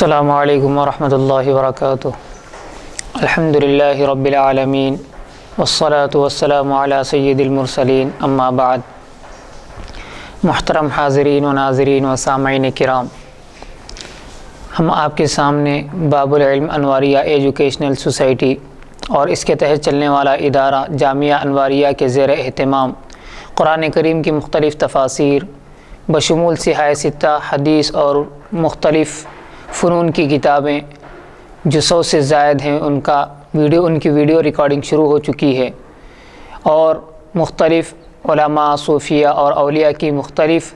السلام علیکم ورحمۃ اللہ وبرکاتہ۔ الحمدللہ رب العالمین والصلاة والسلام علی سید المرسلین، اما بعد۔ محترم حاضرین و ناظرین و سامعین کرام، ہم آپ کے سامنے باب العلم انواریہ ایجوکیشنل سوسائٹی اور اس کے تحت چلنے والا ادارہ جامعہ انواریہ کے زیر اہتمام قرآن کریم کی مختلف تفاسیر بشمول صحاح ستہ، حدیث اور مختلف فنون کی کتابیں جو 100 سے زائد ہیں ان کی ویڈیو ریکارڈنگ شروع ہو چکی ہے، اور مختلف علماء، صوفیہ اور اولیاء کی مختلف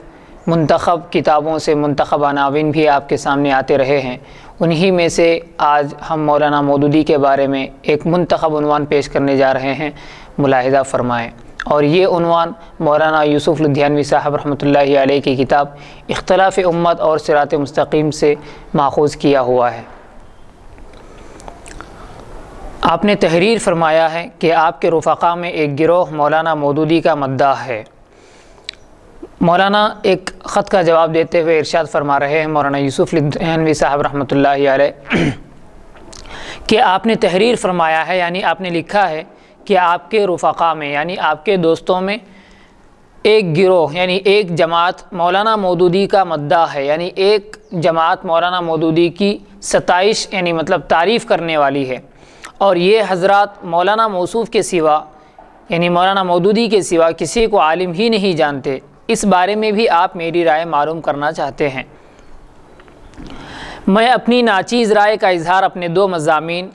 منتخب کتابوں سے منتخب عناوین بھی آپ کے سامنے آتے رہے ہیں۔ انہی میں سے آج ہم مولانا مودودی کے بارے میں ایک منتخب عنوان پیش کرنے جا رہے ہیں، ملاحظہ فرمائیں۔ اور یہ عنوان مولانا یوسف لدھیانوی صاحب رحمۃ اللہ علیہ کی کتاب اختلاف امت اور صراط مستقیم سے ماخوذ کیا ہوا ہے۔ آپ نے تحریر فرمایا ہے کہ آپ کے رفقا میں ایک گروہ مولانا مودودی کا مداح ہے۔ مولانا ایک خط کا جواب دیتے ہوئے ارشاد فرما رہے ہیں مولانا یوسف لدھیانوی صاحب رحمۃ اللہ علیہ کہ آپ نے تحریر فرمایا ہے، یعنی آپ نے لکھا ہے کہ آپ کے رفقا میں یعنی آپ کے دوستوں میں ایک گروہ یعنی ایک جماعت مولانا مودودی کا مداح ہے، یعنی ایک جماعت مولانا مودودی کی ستائش یعنی مطلب تعریف کرنے والی ہے، اور یہ حضرات مولانا موصوف کے سوا یعنی مولانا مودودی کے سوا کسی کو عالم ہی نہیں جانتے۔ اس بارے میں بھی آپ میری رائے معلوم کرنا چاہتے ہیں۔ میں اپنی ناچیز رائے کا اظہار اپنے دو مضامین،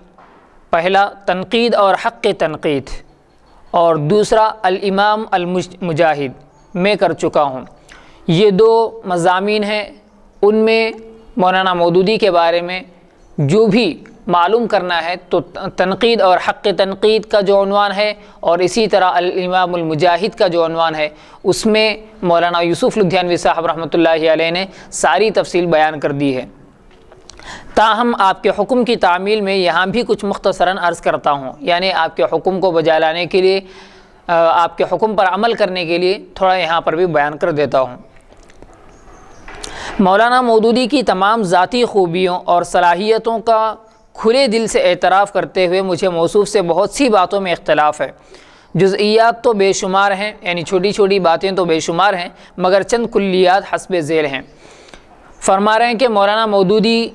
پہلا تنقید اور حق تنقید اور دوسرا الامام المجاہد میں کر چکا ہوں۔ یہ دو مضامین ہیں، ان میں مولانا مودودی کے بارے میں جو بھی معلوم کرنا ہے تو تنقید اور حق تنقید کا جو عنوان ہے، اور اسی طرح الامام المجاہد کا جو عنوان ہے، اس میں مولانا یوسف لدھیانوی صاحب رحمۃ اللہ علیہ نے ساری تفصیل بیان کر دی ہے۔ تاہم آپ کے حکم کی تعمیل میں یہاں بھی کچھ مختصراً عرض کرتا ہوں، یعنی آپ کے حکم کو بجا لانے کے لیے، آپ کے حکم پر عمل کرنے کے لیے تھوڑا یہاں پر بھی بیان کر دیتا ہوں۔ مولانا مودودی کی تمام ذاتی خوبیوں اور صلاحیتوں کا کھلے دل سے اعتراف کرتے ہوئے مجھے موصوف سے بہت سی باتوں میں اختلاف ہے۔ جزئیات تو بے شمار ہیں، یعنی چھوٹی چھوٹی باتیں تو بے شمار ہیں، مگر چند کلیات حسب ذیل ہیں۔ فرما رہے ہیں کہ مولانا مودودی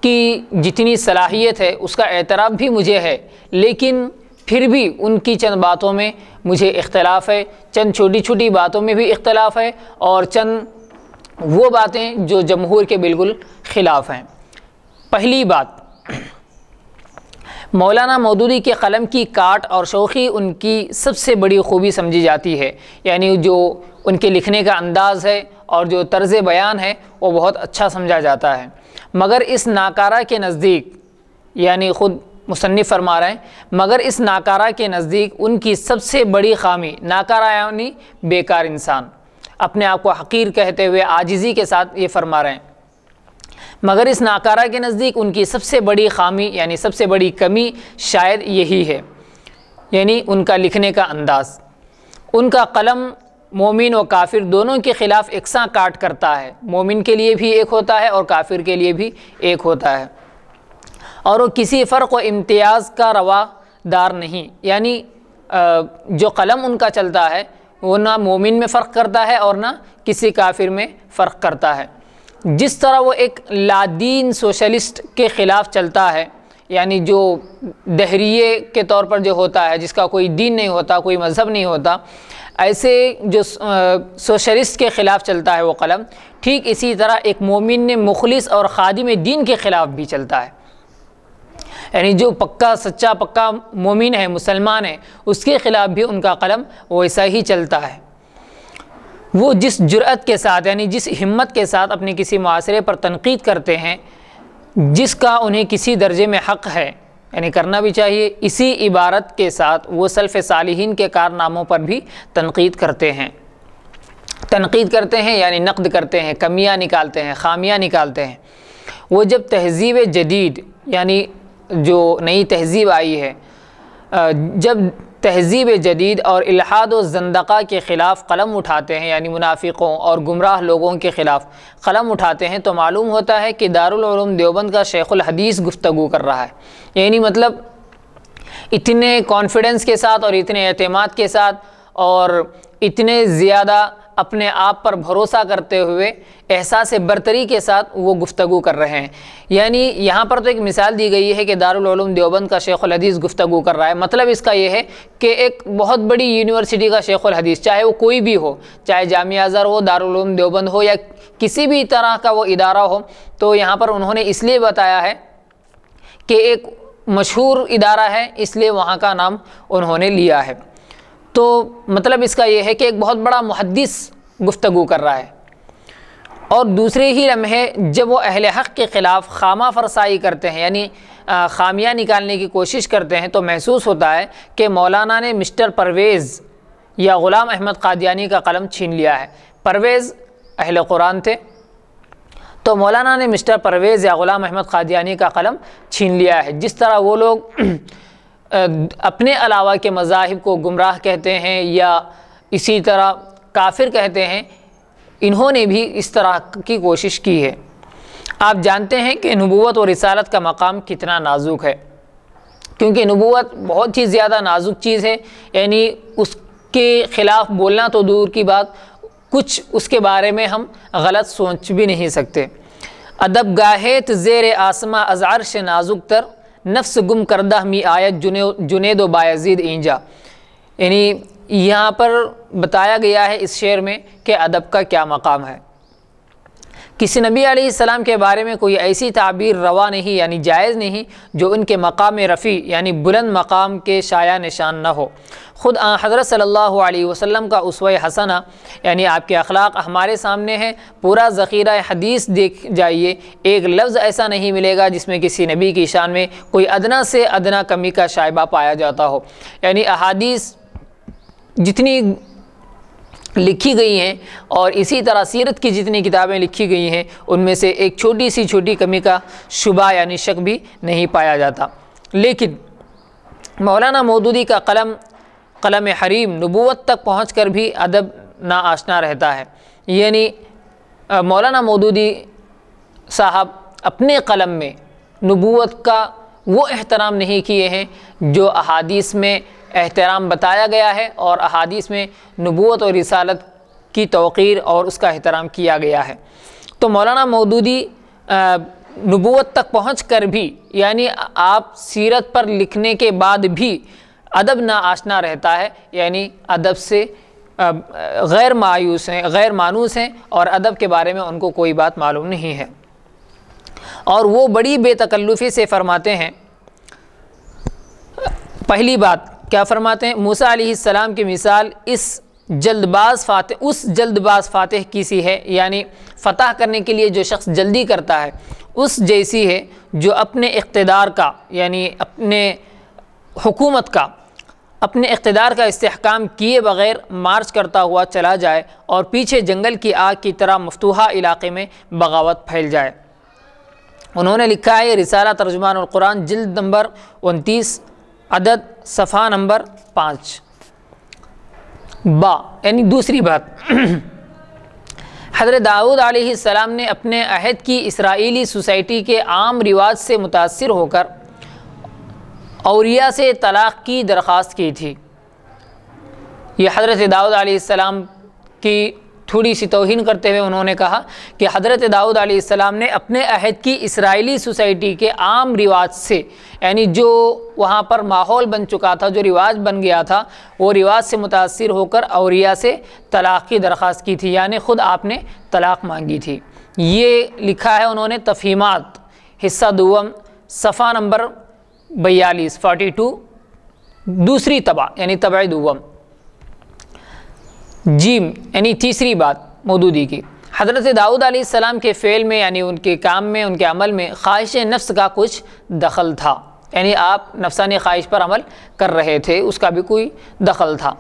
کی جتنی صلاحیت ہے اس کا اعتراف بھی مجھے ہے، لیکن پھر بھی ان کی چند باتوں میں مجھے اختلاف ہے، چند چھوٹی چھوٹی باتوں میں بھی اختلاف ہے، اور چند وہ باتیں جو جمہور کے بالکل خلاف ہیں۔ پہلی بات، مولانا مودودی کے قلم کی کاٹ اور شوخی ان کی سب سے بڑی خوبی سمجھی جاتی ہے، یعنی جو ان کے لکھنے کا انداز ہے اور جو طرز بیان ہے وہ بہت اچھا سمجھا جاتا ہے، مگر اس ناکارہ کے نزدیک، یعنی خود مصنف فرما رہے ہیں، مگر اس ناکارہ کے نزدیک ان کی سب سے بڑی خامی، ناکارہ یعنی بیکار انسان، اپنے آپ کو حقیر کہتے ہوئے عاجزی کے ساتھ یہ فرما رہے ہیں، مگر اس ناکارہ کے نزدیک ان کی سب سے بڑی خامی یعنی سب سے بڑی کمی شاید یہی ہے، یعنی ان کا لکھنے کا انداز۔ ان کا قلم مومن و کافر دونوں کے خلاف یکساں کاٹ کرتا ہے، مومن کے لیے بھی ایک ہوتا ہے اور کافر کے لیے بھی ایک ہوتا ہے، اور وہ کسی فرق و امتیاز کا روا دار نہیں، یعنی جو قلم ان کا چلتا ہے وہ نہ مومن میں فرق کرتا ہے اور نہ کسی کافر میں فرق کرتا ہے۔ جس طرح وہ ایک لادین سوشلسٹ کے خلاف چلتا ہے، یعنی جو دہریے کے طور پر جو ہوتا ہے، جس کا کوئی دین نہیں ہوتا، کوئی مذہب نہیں ہوتا، ایسے جو سوشلسٹ کے خلاف چلتا ہے وہ قلم، ٹھیک اسی طرح ایک مومن نے مخلص اور خادم دین کے خلاف بھی چلتا ہے، یعنی جو پکا سچا پکا مومن ہے، مسلمان ہے، اس کے خلاف بھی ان کا قلم ویسا ہی چلتا ہے۔ وہ جس جرأت کے ساتھ یعنی جس ہمت کے ساتھ اپنے کسی معاشرے پر تنقید کرتے ہیں، جس کا انہیں کسی درجے میں حق ہے، یعنی کرنا بھی چاہیے، اسی عبارت کے ساتھ وہ سلف صالحین کے کارناموں پر بھی تنقید کرتے ہیں یعنی نقد کرتے ہیں، کمیاں نکالتے ہیں، خامیاں نکالتے ہیں۔ وہ جب تہذیب جدید یعنی جو نئی تہذیب آئی ہے، جب تہذیب جدید اور الحاد و زندقہ کے خلاف قلم اٹھاتے ہیں، یعنی منافقوں اور گمراہ لوگوں کے خلاف قلم اٹھاتے ہیں، تو معلوم ہوتا ہے کہ دارالعلوم دیوبند کا شیخ الحدیث گفتگو کر رہا ہے۔ یعنی مطلب اتنے کانفیڈنس کے ساتھ اور اتنے اعتماد کے ساتھ اور اتنے زیادہ اپنے آپ پر بھروسہ کرتے ہوئے احساس برتری کے ساتھ وہ گفتگو کر رہے ہیں۔ یعنی یہاں پر تو ایک مثال دی گئی ہے کہ دارالعلوم دیوبند کا شیخ الحدیث گفتگو کر رہا ہے، مطلب اس کا یہ ہے کہ ایک بہت بڑی یونیورسٹی کا شیخ الحدیث، چاہے وہ کوئی بھی ہو، چاہے جامعہ ازہر ہو، دارالعلوم دیوبند ہو، یا کسی بھی طرح کا وہ ادارہ ہو، تو یہاں پر انہوں نے اس لیے بتایا ہے کہ ایک مشہور ادارہ ہے، اس لیے وہاں کا نام انہوں نے لیا ہے۔ تو مطلب اس کا یہ ہے کہ ایک بہت بڑا محدث گفتگو کر رہا ہے، اور دوسرے ہی لمحے جب وہ اہل حق کے خلاف خامہ فرسائی کرتے ہیں، یعنی خامیاں نکالنے کی کوشش کرتے ہیں، تو محسوس ہوتا ہے کہ مولانا نے مسٹر پرویز یا غلام احمد قادیانی کا قلم چھین لیا ہے۔ پرویز اہل قرآن تھے، تو مولانا نے مسٹر پرویز یا غلام احمد قادیانی کا قلم چھین لیا ہے۔ جس طرح وہ لوگ اپنے علاوہ کے مذاہب کو گمراہ کہتے ہیں یا اسی طرح کافر کہتے ہیں، انہوں نے بھی اس طرح کی کوشش کی ہے۔ آپ جانتے ہیں کہ نبوت اور رسالت کا مقام کتنا نازک ہے، کیونکہ نبوت بہت ہی زیادہ نازک چیز ہے، یعنی اس کے خلاف بولنا تو دور کی بات، کچھ اس کے بارے میں ہم غلط سوچ بھی نہیں سکتے۔ ادب گاہیت زیر آسماں از عرش نازک تر، نفس گم کردہ می آیت جنید و بایزید اینجا۔ یعنی یہاں پر بتایا گیا ہے اس شعر میں کہ ادب کا کیا مقام ہے۔ کسی نبی علیہ السلام کے بارے میں کوئی ایسی تعبیر روا نہیں، یعنی جائز نہیں، جو ان کے مقام رفیع یعنی بلند مقام کے شایع نشان نہ ہو۔ خود حضرت صلی اللہ علیہ وسلم کا اسوہ حسنہ یعنی آپ کے اخلاق ہمارے سامنے ہیں۔ پورا ذخیرہ حدیث دیکھ جائیے، ایک لفظ ایسا نہیں ملے گا جس میں کسی نبی کی شان میں کوئی ادنا سے ادنا کمی کا شائبہ پایا جاتا ہو۔ یعنی احادیث جتنی لکھی گئی ہیں اور اسی طرح سیرت کی جتنی کتابیں لکھی گئی ہیں، ان میں سے ایک چھوٹی سی چھوٹی کمی کا شبہ یعنی شک بھی نہیں پایا جاتا۔ لیکن مولانا مودودی کا قلم حریم نبوت تک پہنچ کر بھی ادب ناآشنا رہتا ہے۔ یعنی مولانا مودودی صاحب اپنے قلم میں نبوت کا وہ احترام نہیں کیے ہیں جو احادیث میں احترام بتایا گیا ہے، اور احادیث میں نبوت اور رسالت کی توقیر اور اس کا احترام کیا گیا ہے۔ تو مولانا مودودی نبوت تک پہنچ کر بھی یعنی آپ سیرت پر لکھنے کے بعد بھی ادب ناآشنا رہتا ہے، یعنی ادب سے غیر مانوس ہیں اور ادب کے بارے میں ان کو کوئی بات معلوم نہیں ہے۔ اور وہ بڑی بے تکلفی سے فرماتے ہیں۔ پہلی بات کیا فرماتے ہیں؟ موسیٰ علیہ السلام کی مثال اس جلد باز فاتح کی سی ہے، یعنی فتح کرنے کے لیے جو شخص جلدی کرتا ہے اس جیسی ہے، جو اپنے اقتدار کا یعنی اپنے حکومت کا اپنے اقتدار کا استحکام کیے بغیر مارچ کرتا ہوا چلا جائے اور پیچھے جنگل کی آگ کی طرح مفتوحہ علاقے میں بغاوت پھیل جائے۔ انہوں نے لکھا ہے رسالہ ترجمان القرآن جلد نمبر 29 عدد صفحہ نمبر 5 یعنی دوسری بات حضرت داؤد علیہ السلام نے اپنے عہد کی اسرائیلی سوسائٹی کے عام رواج سے متاثر ہو کر اوریاء سے طلاق کی درخواست کی تھی۔ یہ حضرت داؤد علیہ السلام کی تھوڑی سی توہین کرتے ہوئے انہوں نے کہا کہ حضرت داؤد علیہ السلام نے اپنے عہد کی اسرائیلی سوسائٹی کے عام رواج سے یعنی جو وہاں پر ماحول بن چکا تھا، جو رواج بن گیا تھا، وہ رواج سے متاثر ہو کر اوریاء سے طلاق کی درخواست کی تھی، یعنی خود آپ نے طلاق مانگی تھی۔ یہ لکھا ہے انہوں نے تفہیمات حصہ دوم صفحہ نمبر 42 دوسری طبع یعنی طبع دوم جیم یعنی تیسری بات مودودی کی۔ حضرت داؤد علیہ السلام کے فعل میں یعنی ان کے کام میں، ان کے عمل میں خواہش نفس کا کچھ دخل تھا، یعنی آپ نفسانی خواہش پر عمل کر رہے تھے، اس کا بھی کوئی دخل تھا۔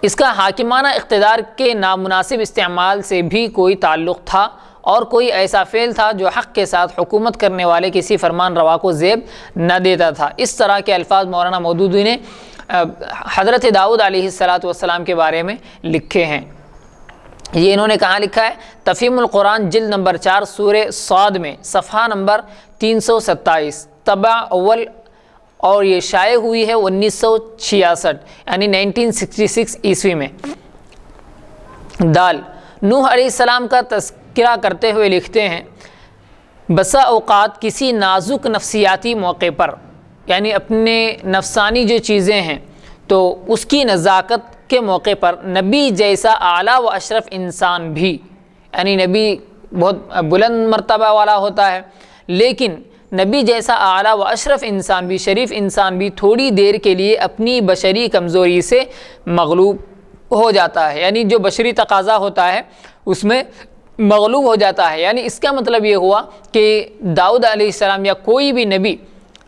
اس کا حاکمانہ اقتدار کے نامناسب استعمال سے بھی کوئی تعلق تھا، اور کوئی ایسا فعل تھا جو حق کے ساتھ حکومت کرنے والے کسی فرمان روا کو زیب نہ دیتا تھا۔ اس طرح کے الفاظ مولانا مودودی نے حضرت داؤد علیہ السلام کے بارے میں لکھے ہیں۔ یہ انہوں نے کہاں لکھا ہے؟ تفہیم القرآن جلد نمبر 4 سورہ صاد میں صفحہ نمبر 327 طبع اول، اور یہ شائع ہوئی ہے 1966 یعنی 1966 عیسوی میں۔ دال نوح علیہ السلام کا تذکرہ کرتے ہوئے لکھتے ہیں بسا اوقات کسی نازک نفسیاتی موقع پر، یعنی اپنے نفسانی جو چیزیں ہیں تو اس کی نزاکت کے موقع پر نبی جیسا اعلیٰ و اشرف انسان بھی، یعنی نبی بہت بلند مرتبہ والا ہوتا ہے، لیکن نبی جیسا اعلیٰ و اشرف انسان بھی، شریف انسان بھی تھوڑی دیر کے لیے اپنی بشری کمزوری سے مغلوب ہو جاتا ہے، یعنی جو بشری تقاضا ہوتا ہے اس میں مغلوب ہو جاتا ہے۔ یعنی اس کا مطلب یہ ہوا کہ داؤد علیہ السلام یا کوئی بھی نبی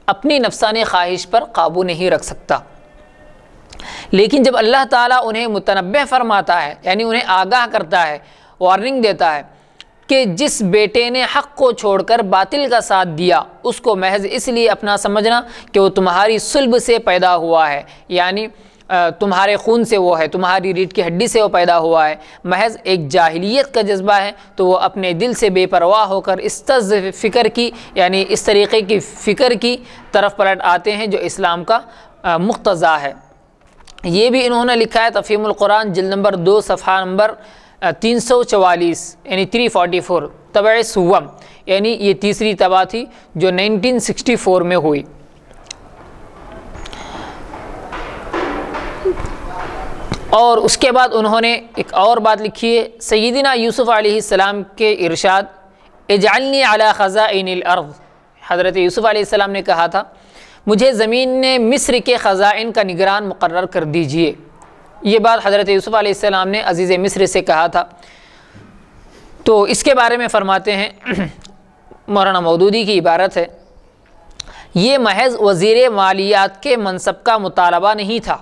اپنی نفسانی خواہش پر قابو نہیں رکھ سکتا، لیکن جب اللہ تعالیٰ انہیں متنبہ فرماتا ہے، یعنی انہیں آگاہ کرتا ہے، وارننگ دیتا ہے کہ جس بیٹے نے حق کو چھوڑ کر باطل کا ساتھ دیا اس کو محض اس لیے اپنا سمجھنا کہ وہ تمہاری صلب سے پیدا ہوا ہے، یعنی تمہارے خون سے وہ ہے، تمہاری ریڑھ کی ہڈی سے وہ پیدا ہوا ہے، محض ایک جاہلیت کا جذبہ ہے، تو وہ اپنے دل سے بے پرواہ ہو کر اس طرز فکر کی، یعنی اس طریقے کی فکر کی طرف پلٹ آتے ہیں جو اسلام کا مقتضا ہے۔ یہ بھی انہوں نے لکھا ہے تفہیم القرآن جلد نمبر 2 صفحہ نمبر 344 یعنی 344 طبع سوم، یعنی یہ تیسری طبع تھی جو 1964 میں ہوئی۔ اور اس کے بعد انہوں نے ایک اور بات لکھی ہے، سیدنا یوسف علیہ السلام کے ارشاد اجعلنی علی خزائن الارض، حضرت یوسف علیہ السلام نے کہا تھا مجھے زمین نے مصر کے خزائن کا نگران مقرر کر دیجئے۔ یہ بات حضرت یوسف علیہ السلام نے عزیز مصر سے کہا تھا۔ تو اس کے بارے میں فرماتے ہیں مولانا مودودی کی عبارت ہے، یہ محض وزیر مالیات کے منصب کا مطالبہ نہیں تھا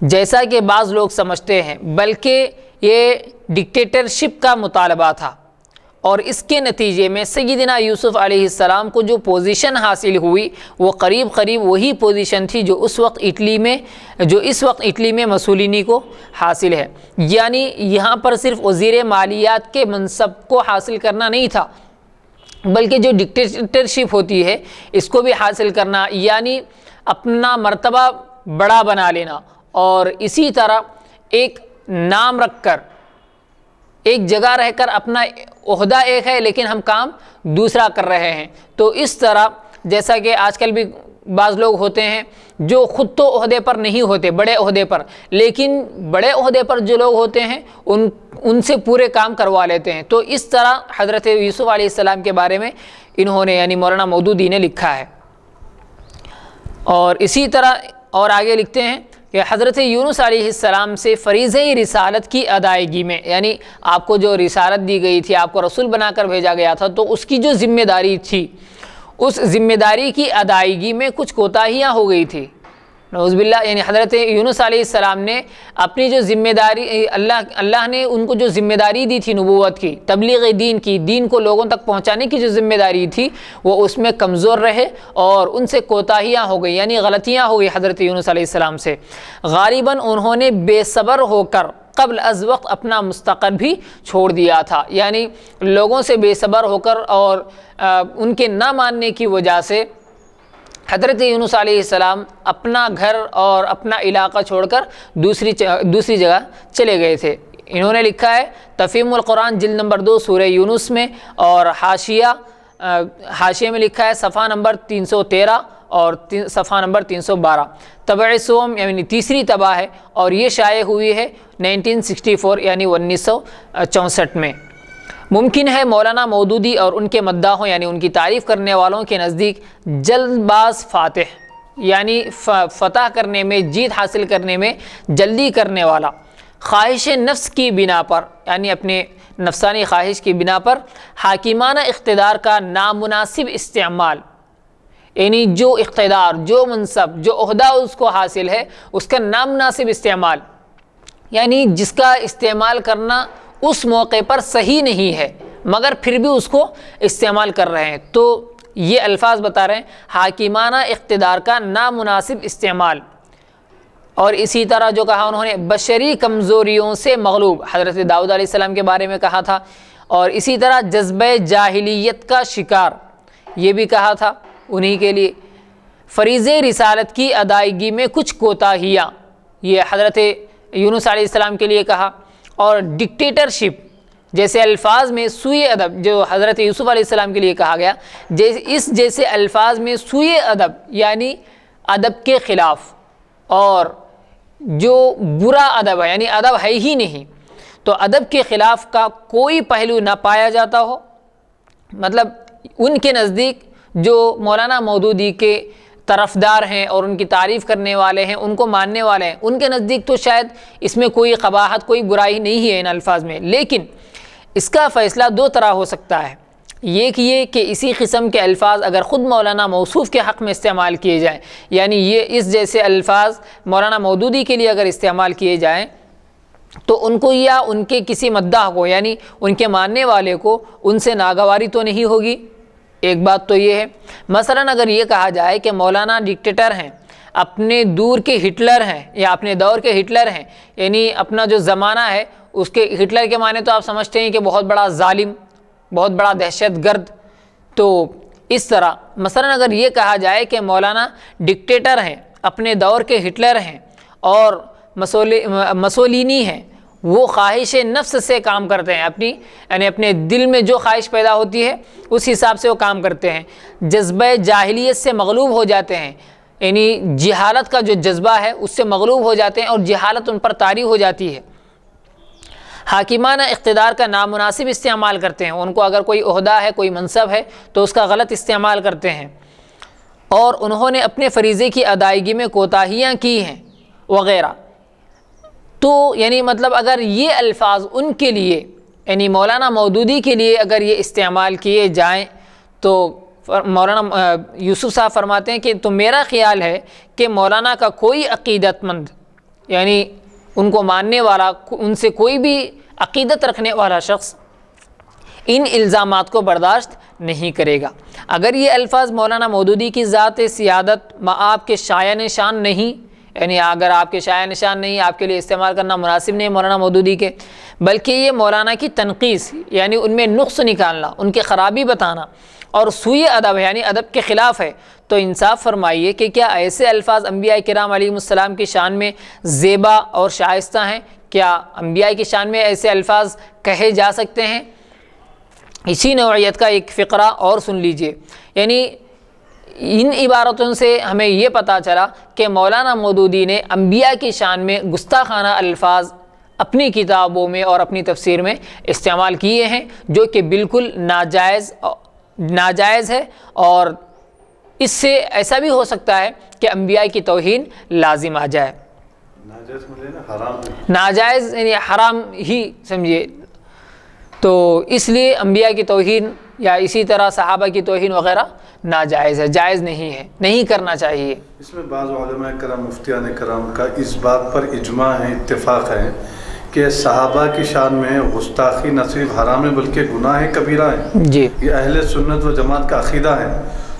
جیسا کہ بعض لوگ سمجھتے ہیں، بلکہ یہ ڈکٹیٹرشپ کا مطالبہ تھا، اور اس کے نتیجے میں سیدنا یوسف علیہ السلام کو جو پوزیشن حاصل ہوئی وہ قریب قریب وہی پوزیشن تھی جو اس وقت اٹلی میں مسولینی کو حاصل ہے۔ یعنی یہاں پر صرف وزیر مالیات کے منصب کو حاصل کرنا نہیں تھا، بلکہ جو ڈکٹیٹرشپ ہوتی ہے اس کو بھی حاصل کرنا، یعنی اپنا مرتبہ بڑا بنا لینا، اور اسی طرح ایک نام رکھ کر ایک جگہ رہ کر اپنا عہدہ ایک ہے لیکن ہم کام دوسرا کر رہے ہیں۔ تو اس طرح جیسا کہ آج کل بھی بعض لوگ ہوتے ہیں جو خود تو عہدے پر نہیں ہوتے، بڑے عہدے پر، لیکن بڑے عہدے پر جو لوگ ہوتے ہیں ان سے پورے کام کروا لیتے ہیں۔ تو اس طرح حضرت یوسف علیہ السلام کے بارے میں انہوں نے یعنی مولانا مودودی نے لکھا ہے۔ اور اسی طرح اور آگے لکھتے ہیں کہ حضرت یونس علیہ السلام سے فریضہ رسالت کی ادائیگی میں، یعنی آپ کو جو رسالت دی گئی تھی، آپ کو رسول بنا کر بھیجا گیا تھا، تو اس کی جو ذمہ داری تھی اس ذمہ داری کی ادائیگی میں کچھ کوتاہیاں ہو گئی تھی، نعوذ باللہ۔ یعنی حضرت یونس علیہ السلام نے اپنی جو ذمہ داری اللہ نے ان کو جو ذمہ داری دی تھی نبوت کی، تبلیغ دین کی، دین کو لوگوں تک پہنچانے کی جو ذمہ داری تھی وہ اس میں کمزور رہے اور ان سے کوتاہیاں ہو گئی، یعنی غلطیاں ہو گئی حضرت یونس علیہ السلام سے۔ غالباً انہوں نے بے صبر ہو کر قبل از وقت اپنا مستقر بھی چھوڑ دیا تھا، یعنی لوگوں سے بے صبر ہو کر اور ان کے نہ ماننے کی وجہ سے حضرت یونس علیہ السلام اپنا گھر اور اپنا علاقہ چھوڑ کر دوسری جگہ چلے گئے تھے۔ انہوں نے لکھا ہے تفہیم القرآن جلد نمبر 2 سورہ یونس میں، اور حاشیے میں لکھا ہے صفحہ نمبر 313 اور صفحہ نمبر 312 طبع سوم، یعنی تیسری طبع ہے، اور یہ شائع ہوئی ہے 1964 یعنی 1964 میں۔ ممکن ہے مولانا مودودی اور ان کے مداحوں یعنی ان کی تعریف کرنے والوں کے نزدیک جلد باز فاتح، یعنی فتح کرنے میں، جیت حاصل کرنے میں جلدی کرنے والا، خواہش نفس کی بنا پر، یعنی اپنے نفسانی خواہش کی بنا پر حاکمانہ اقتدار کا نامناسب استعمال، یعنی جو اقتدار، جو منصب، جو عہدہ اس کو حاصل ہے اس کا نامناسب استعمال، یعنی جس کا استعمال کرنا اس موقع پر صحیح نہیں ہے مگر پھر بھی اس کو استعمال کر رہے ہیں، تو یہ الفاظ بتا رہے ہیں، حاکمانہ اقتدار کا نامناسب استعمال، اور اسی طرح جو کہا انہوں نے بشری کمزوریوں سے مغلوب، حضرت داؤد علیہ السلام کے بارے میں کہا تھا، اور اسی طرح جذبہ جاہلیت کا شکار، یہ بھی کہا تھا انہی کے لیے، فریضہ رسالت کی ادائیگی میں کچھ کوتاہیاں، یہ حضرت یونس علیہ السلام کے لیے کہا، اور ڈکٹیٹرشپ جیسے الفاظ میں سوء ادب جو حضرت یوسف علیہ السلام کے لیے کہا گیا، اس جیسے الفاظ میں سوء ادب یعنی ادب کے خلاف، اور جو برا ادب ہے یعنی ادب ہے ہی نہیں، تو ادب کے خلاف کا کوئی پہلو نہ پایا جاتا ہو، مطلب ان کے نزدیک جو مولانا مودودی کے طرفدار ہیں اور ان کی تعریف کرنے والے ہیں، ان کو ماننے والے ہیں، ان کے نزدیک تو شاید اس میں کوئی قباحت، کوئی برائی نہیں ہے ان الفاظ میں، لیکن اس کا فیصلہ دو طرح ہو سکتا ہے، ایک یہ کہ اسی قسم کے الفاظ اگر خود مولانا موصوف کے حق میں استعمال کیے جائیں، یعنی یہ اس جیسے الفاظ مولانا مودودی کے لیے اگر استعمال کیے جائیں تو ان کو یا ان کے کسی مداح کو یعنی ان کے ماننے والے کو ان سے ناگواری تو نہیں ہوگی، ایک بات تو یہ ہے۔ مثلا اگر یہ کہا جائے کہ مولانا ڈکٹیٹر ہیں، اپنے دور کے ہٹلر ہیں یا اپنے دور کے ہٹلر ہیں، یعنی اپنا جو زمانہ ہے اس کے ہٹلر کے معنی تو آپ سمجھتے ہیں کہ بہت بڑا ظالم، بہت بڑا دہشت گرد، تو اس طرح مثلا اگر یہ کہا جائے کہ مولانا ڈکٹیٹر ہیں، اپنے دور کے ہٹلر ہیں اور مسولینی ہیں، وہ خواہش نفس سے کام کرتے ہیں، یعنی اپنے دل میں جو خواہش پیدا ہوتی ہے اس حساب سے وہ کام کرتے ہیں، جذبہ جاہلیت سے مغلوب ہو جاتے ہیں، یعنی جہالت کا جو جذبہ ہے اس سے مغلوب ہو جاتے ہیں اور جہالت ان پر طاری ہو جاتی ہے، حاکمانہ اقتدار کا نامناسب استعمال کرتے ہیں، ان کو اگر کوئی عہدہ ہے، کوئی منصب ہے تو اس کا غلط استعمال کرتے ہیں، اور انہوں نے اپنے فریضے کی ادائیگی میں کوتاہیاں کی ہیں وغیرہ، تو یعنی مطلب اگر یہ الفاظ ان کے لیے یعنی مولانا مودودی کے لیے اگر یہ استعمال کیے جائیں تو مولانا یوسف صاحب فرماتے ہیں کہ تو میرا خیال ہے کہ مولانا کا کوئی عقیدت مند یعنی ان کو ماننے والا، ان سے کوئی بھی عقیدت رکھنے والا شخص ان الزامات کو برداشت نہیں کرے گا۔ اگر یہ الفاظ مولانا مودودی کی ذات سیادت آپ کے شایع نشان نہیں، یعنی اگر آپ کے شایع نشان نہیں، آپ کے لیے استعمال کرنا مناسب نہیں مولانا مودودی کے، بلکہ یہ مولانا کی تنقیص یعنی ان میں نقص نکالنا، ان کی خرابی بتانا اور سوء ادب یعنی ادب کے خلاف ہے، تو انصاف فرمائیے کہ کیا ایسے الفاظ انبیاء کرام علیہ السلام کی شان میں زیبا اور شائستہ ہیں؟ کیا انبیاء کی شان میں ایسے الفاظ کہے جا سکتے ہیں؟ اسی نوعیت کا ایک فقرہ اور سن لیجئے، یعنی ان عبارتوں سے ہمیں یہ پتہ چلا کہ مولانا مودودی نے انبیاء کی شان میں گستاخانہ الفاظ اپنی کتابوں میں اور اپنی تفسیر میں استعمال کیے ہیں، جو کہ بالکل ناجائز ہے، اور اس سے ایسا بھی ہو سکتا ہے کہ انبیاء کی توہین لازم آ جائے۔ ناجائز یعنی حرام ہی سمجھیے، تو اس لیے انبیاء کی توہین یا اسی طرح صحابہ کی توہین وغیرہ ناجائز ہے، جائز نہیں ہے، نہیں کرنا چاہیے۔ اس میں بعض علماء کرام، مفتیان کرام کا اس بات پر اجماع ہے، اتفاق ہے کہ صحابہ کی شان میں گستاخی نہ صرف حرام ہے بلکہ گناہ کبیرہ ہے، جی یہ اہل سنت و جماعت کا عقیدہ ہے۔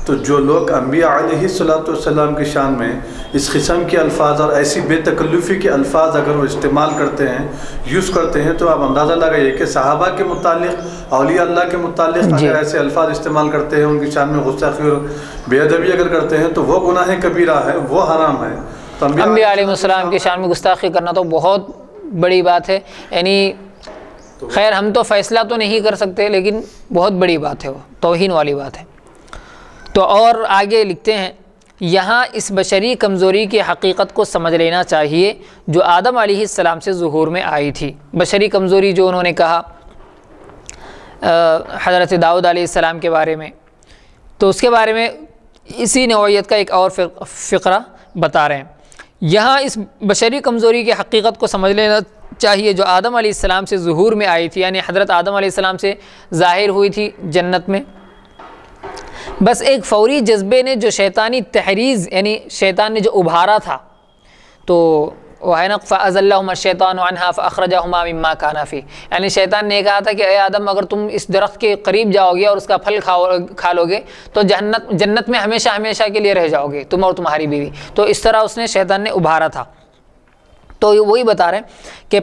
تو جو لوگ انبیاء علیہ السلام کی شان میں اس قسم کے الفاظ اور ایسی بے تکلفی کے الفاظ اگر وہ استعمال کرتے ہیں، یوز کرتے ہیں، تو آپ اندازہ لگائیے کہ صحابہ کے متعلق، اولیاء اللہ کے متعلق اگر ایسے الفاظ استعمال کرتے ہیں، ان کی شان میں گستاخی اور بے ادبی اگر کرتے ہیں تو وہ گناہ کبیرہ ہے، وہ حرام ہے۔ تو انبیاء علیہ السلام کی شان میں گستاخی کرنا تو بہت بڑی بات ہے، یعنی خیر ہم تو فیصلہ تو نہیں کر سکتے، لیکن بہت بڑی بات ہے، وہ توہین والی بات ہے۔ تو اور آگے لکھتے ہیں، یہاں اس بشری کمزوری کی حقیقت کو سمجھ لینا چاہیے جو آدم علیہ السلام سے ظہور میں آئی تھی۔ بشری کمزوری جو انہوں نے کہا حضرت داؤد علیہ السلام کے بارے میں، تو اس کے بارے میں اسی نوعیت کا ایک اور فقرہ بتا رہے ہیں۔ یہاں اس بشری کمزوری کی حقیقت کو سمجھ لینا چاہیے جو آدم علیہ السلام سے ظہور میں آئی تھی، یعنی حضرت آدم علیہ السلام سے ظاہر ہوئی تھی جنت میں۔ بس ایک فوری جذبے نے جو شیطانی تحریض یعنی شیطان نے جو ابھارا تھا، تو وہ ہے نا فَأَزَلَّهُمَا الشَّيْطَانُ عَنْهَا فَأَخْرَجَهُمَا مِمَّا كَانَا فِيهِ، یعنی شیطان نے کہا تھا کہ اے آدم اگر تم اس درخت کے قریب جاؤ گے اور اس کا پھل کھا لو گے تو جنت میں ہمیشہ ہمیشہ کے لیے رہ جاؤ گے تم اور تمہاری بیوی. تو اس طرح اس نے شیطان نے ابھارا تھا. تو وہی بتا رہے ہیں کہ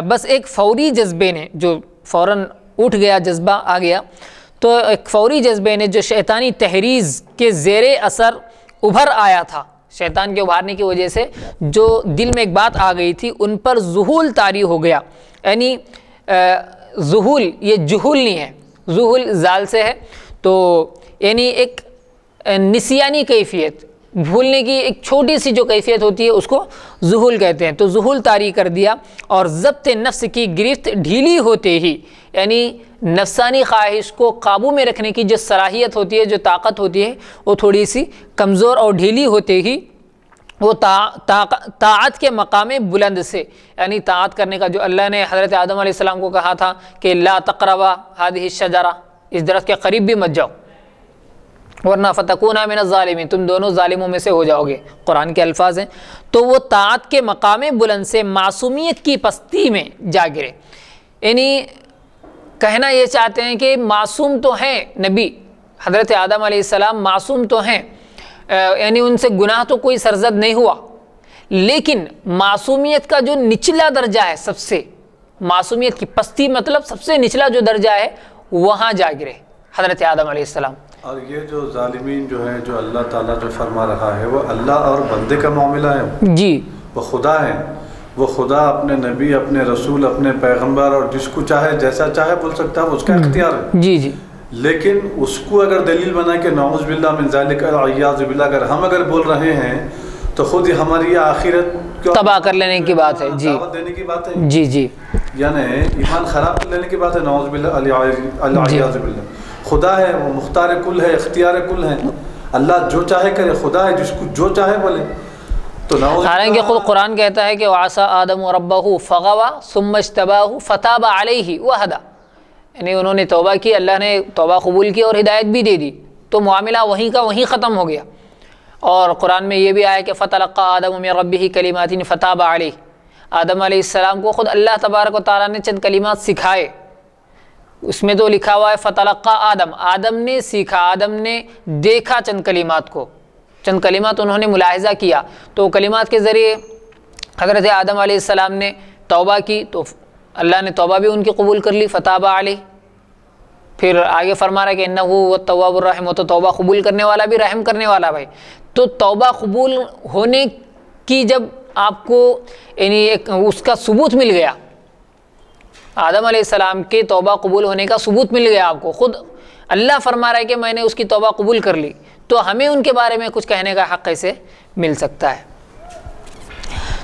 بس ایک فوری جذبے نے جو فوراً اٹھ گیا، جذبہ آ گیا، تو ایک فوری جذبے نے جو شیطانی تحریض کے زیر اثر ابھر آیا تھا، شیطان کے ابھارنے کی وجہ سے جو دل میں ایک بات آ گئی تھی ان پر ذہول طاری ہو گیا. یعنی ذہول یہ جہول نہیں ہے، ذہول زال سے ہے، تو یعنی ایک نسیانی کیفیت، بھولنے کی ایک چھوٹی سی جو کیفیت ہوتی ہے اس کو ذہول کہتے ہیں. تو ذہول طاری کر دیا اور ضبط نفس کی گرفت ڈھیلی ہوتے ہی، یعنی نفسانی خواہش کو قابو میں رکھنے کی جو صلاحیت ہوتی ہے، جو طاقت ہوتی ہے، وہ تھوڑی سی کمزور اور ڈھیلی ہوتے ہی وہ طاعت کے مقام بلند سے، یعنی طاعت کرنے کا جو اللہ نے حضرت آدم علیہ السلام کو کہا تھا کہ لا تقربا هذه الشجرہ، اس درخت کے قریب بھی مت جاؤ ورنہ فتکونا من الظالمین، تم دونوں ظالموں میں سے ہو جاؤ گے، قرآن کے الفاظ ہیں. تو وہ طاعت کے مقام بلند سے معصومیت کی پستی میں جا گرے. یعنی کہنا یہ چاہتے ہیں کہ معصوم تو ہیں نبی حضرت آدم علیہ السلام، معصوم تو ہیں، یعنی ان سے گناہ تو کوئی سرزد نہیں ہوا، لیکن معصومیت کا جو نچلا درجہ ہے، سب سے معصومیت کی پستی مطلب سب سے نچلا جو درجہ ہے، وہاں جا گرے حضرت آدم علیہ السلام. اور یہ جو ظالمین جو ہیں، جو اللہ تعالیٰ جو فرما رہا ہے، وہ اللہ اور بندے کا معاملہ ہے جی، وہ خدا ہے، وہ خدا اپنے نبی، اپنے رسول، اپنے پیغمبر اور جس کو چاہے جیسا چاہے بول سکتا ہے، وہ اس کا اختیار ہے. جی جی. لیکن اس کو اگر دلیل بنا کہ نعوذ باللہ من ذالک والعیاذ باللہ اگر ہم اگر بول رہے ہیں تو خود ہی ہماری آخرت تباہ کر لینے کی بات ہے. جی، دعوت دینے کی بات ہے. جی جی، یعنی ایمان خراب کر لینے کی بات ہے. نعوذ باللہ العیاذ باللہ. خدا ہے، وہ مختار کل ہے، اختیار کل ہے. اللہ جو چاہے کرے، خدا ہے جس کو جو چاہے بولے. تو حالانکہ خود قرآن کہتا ہے کہ وعصى آدم ربہ فغوى ثم اجتباہ فتاب علیہ وہدی، یعنی انہوں نے توبہ کی، اللہ نے توبہ قبول کی اور ہدایت بھی دے دی، تو معاملہ وہیں کا وہیں ختم ہو گیا. اور قرآن میں یہ بھی آیا کہ فتلقى آدم من ربہ کلمات فتاب علیہ، آدم علیہ السلام کو خود اللہ تبارک و تعالیٰ نے چند کلمات سکھائے. اس میں تو لکھا ہوا ہے فتلقى آدم، آدم نے سیکھا، آدم نے دیکھا چند کلمات کو، چند کلمات انہوں نے ملاحظہ کیا، تو کلمات کے ذریعے حضرت آدم علیہ السلام نے توبہ کی، تو اللہ نے توبہ بھی ان کی قبول کر لی، فتاب علیہ. پھر آگے فرما رہا ہے کہ انہ هو التواب الرحیم، وہ تو توبہ قبول کرنے والا بھی رحم کرنے والا بھائی. تو توبہ قبول ہونے کی جب آپ کو یعنی ایک اس کا ثبوت مل گیا، آدم علیہ السلام کے توبہ قبول ہونے کا ثبوت مل گیا آپ کو، خود اللہ فرما رہا ہے کہ میں نے اس کی توبہ قبول کر لی، تو ہمیں ان کے بارے میں کچھ کہنے کا حق کیسے مل سکتا ہے؟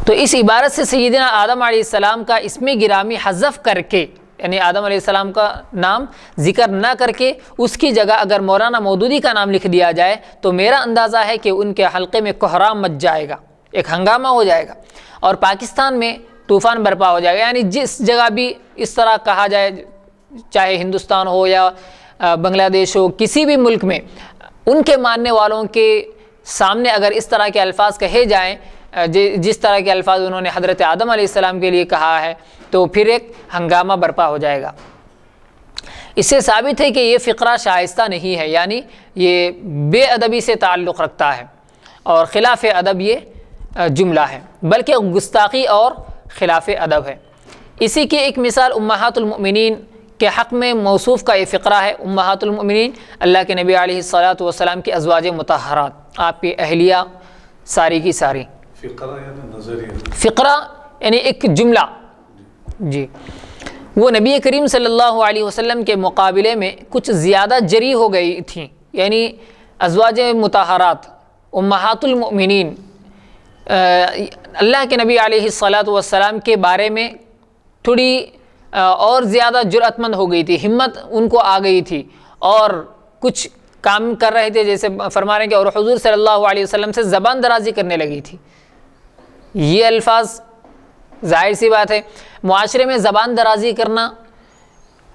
تو اس عبارت سے سیدنا آدم علیہ السلام کا اسم گرامی حذف کر کے، یعنی آدم علیہ السلام کا نام ذکر نہ کر کے اس کی جگہ اگر مولانا مودودی کا نام لکھ دیا جائے تو میرا اندازہ ہے کہ ان کے حلقے میں کوہرام مچ جائے گا، ایک ہنگامہ ہو جائے گا، اور پاکستان میں طوفان برپا ہو جائے گا. یعنی جس جگہ بھی اس طرح کہا جائے، چاہے ہندوستان ہو یا بنگلہ دیش ہو، کسی بھی ملک میں ان کے ماننے والوں کے سامنے اگر اس طرح کے الفاظ کہے جائیں، جس طرح کے الفاظ انہوں نے حضرت آدم علیہ السلام کے لیے کہا ہے، تو پھر ایک ہنگامہ برپا ہو جائے گا. اس سے ثابت ہے کہ یہ فقرہ شائستہ نہیں ہے، یعنی یہ بے ادبی سے تعلق رکھتا ہے اور خلاف ادب یہ جملہ ہے، بلکہ گستاخی اور خلاف ادب ہے. اسی کی ایک مثال امہات المؤمنین کے حق میں موصوف کا یہ فقرہ ہے. امہات المؤمنین اللہ کے نبی علیہ الصلاۃ والسلام کی ازواج مطہرات، آپ کی اہلیہ ساری کی ساری. فقرہ یعنی ایک جملہ. جی، وہ نبی کریم صلی اللہ علیہ وسلم کے مقابلے میں کچھ زیادہ جری ہو گئی تھیں، یعنی ازواج مطہرات امہات المؤمنین اللہ کے نبی علیہ الصلاۃ والسلام کے بارے میں تھوڑی اور زیادہ جرأت مند ہو گئی تھی، ہمت ان کو آ گئی تھی، اور کچھ کام کر رہے تھے، جیسے فرما رہے ہیں کہ اور حضور صلی اللہ علیہ وسلم سے زبان درازی کرنے لگی تھی. یہ الفاظ ظاہر سی بات ہے معاشرے میں زبان درازی کرنا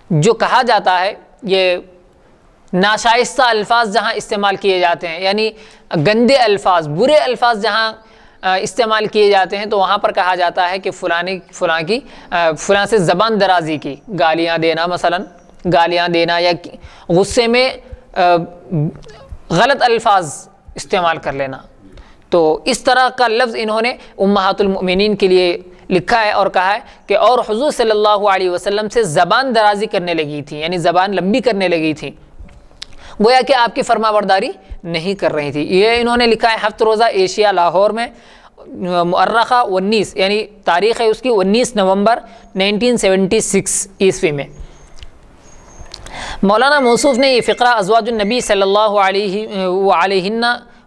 جو کہا جاتا ہے، یہ ناشائستہ الفاظ جہاں استعمال کیے جاتے ہیں، یعنی گندے الفاظ، برے الفاظ جہاں استعمال کیے جاتے ہیں تو وہاں پر کہا جاتا ہے کہ فلاں سے زبان درازی کی، گالیاں دینا، مثلا گالیاں دینا یا غصے میں غلط الفاظ استعمال کر لینا. تو اس طرح کا لفظ انہوں نے امہات المؤمنین کے لیے لکھا ہے اور کہا ہے کہ اور حضور صلی اللہ علیہ وسلم سے زبان درازی کرنے لگی تھی، یعنی زبان لمبی کرنے لگی تھی، گویا کہ آپ کی فرما برداری نہیں کر رہی تھی. یہ انہوں نے لکھا ہے ہفت روزہ ایشیا لاہور میں، مؤرخہ 19 یعنی تاریخ ہے اس کی 19 نومبر 1976 عیسوی میں. مولانا موصوف نے یہ فقرہ ازواج النبی صلی اللہ علیہ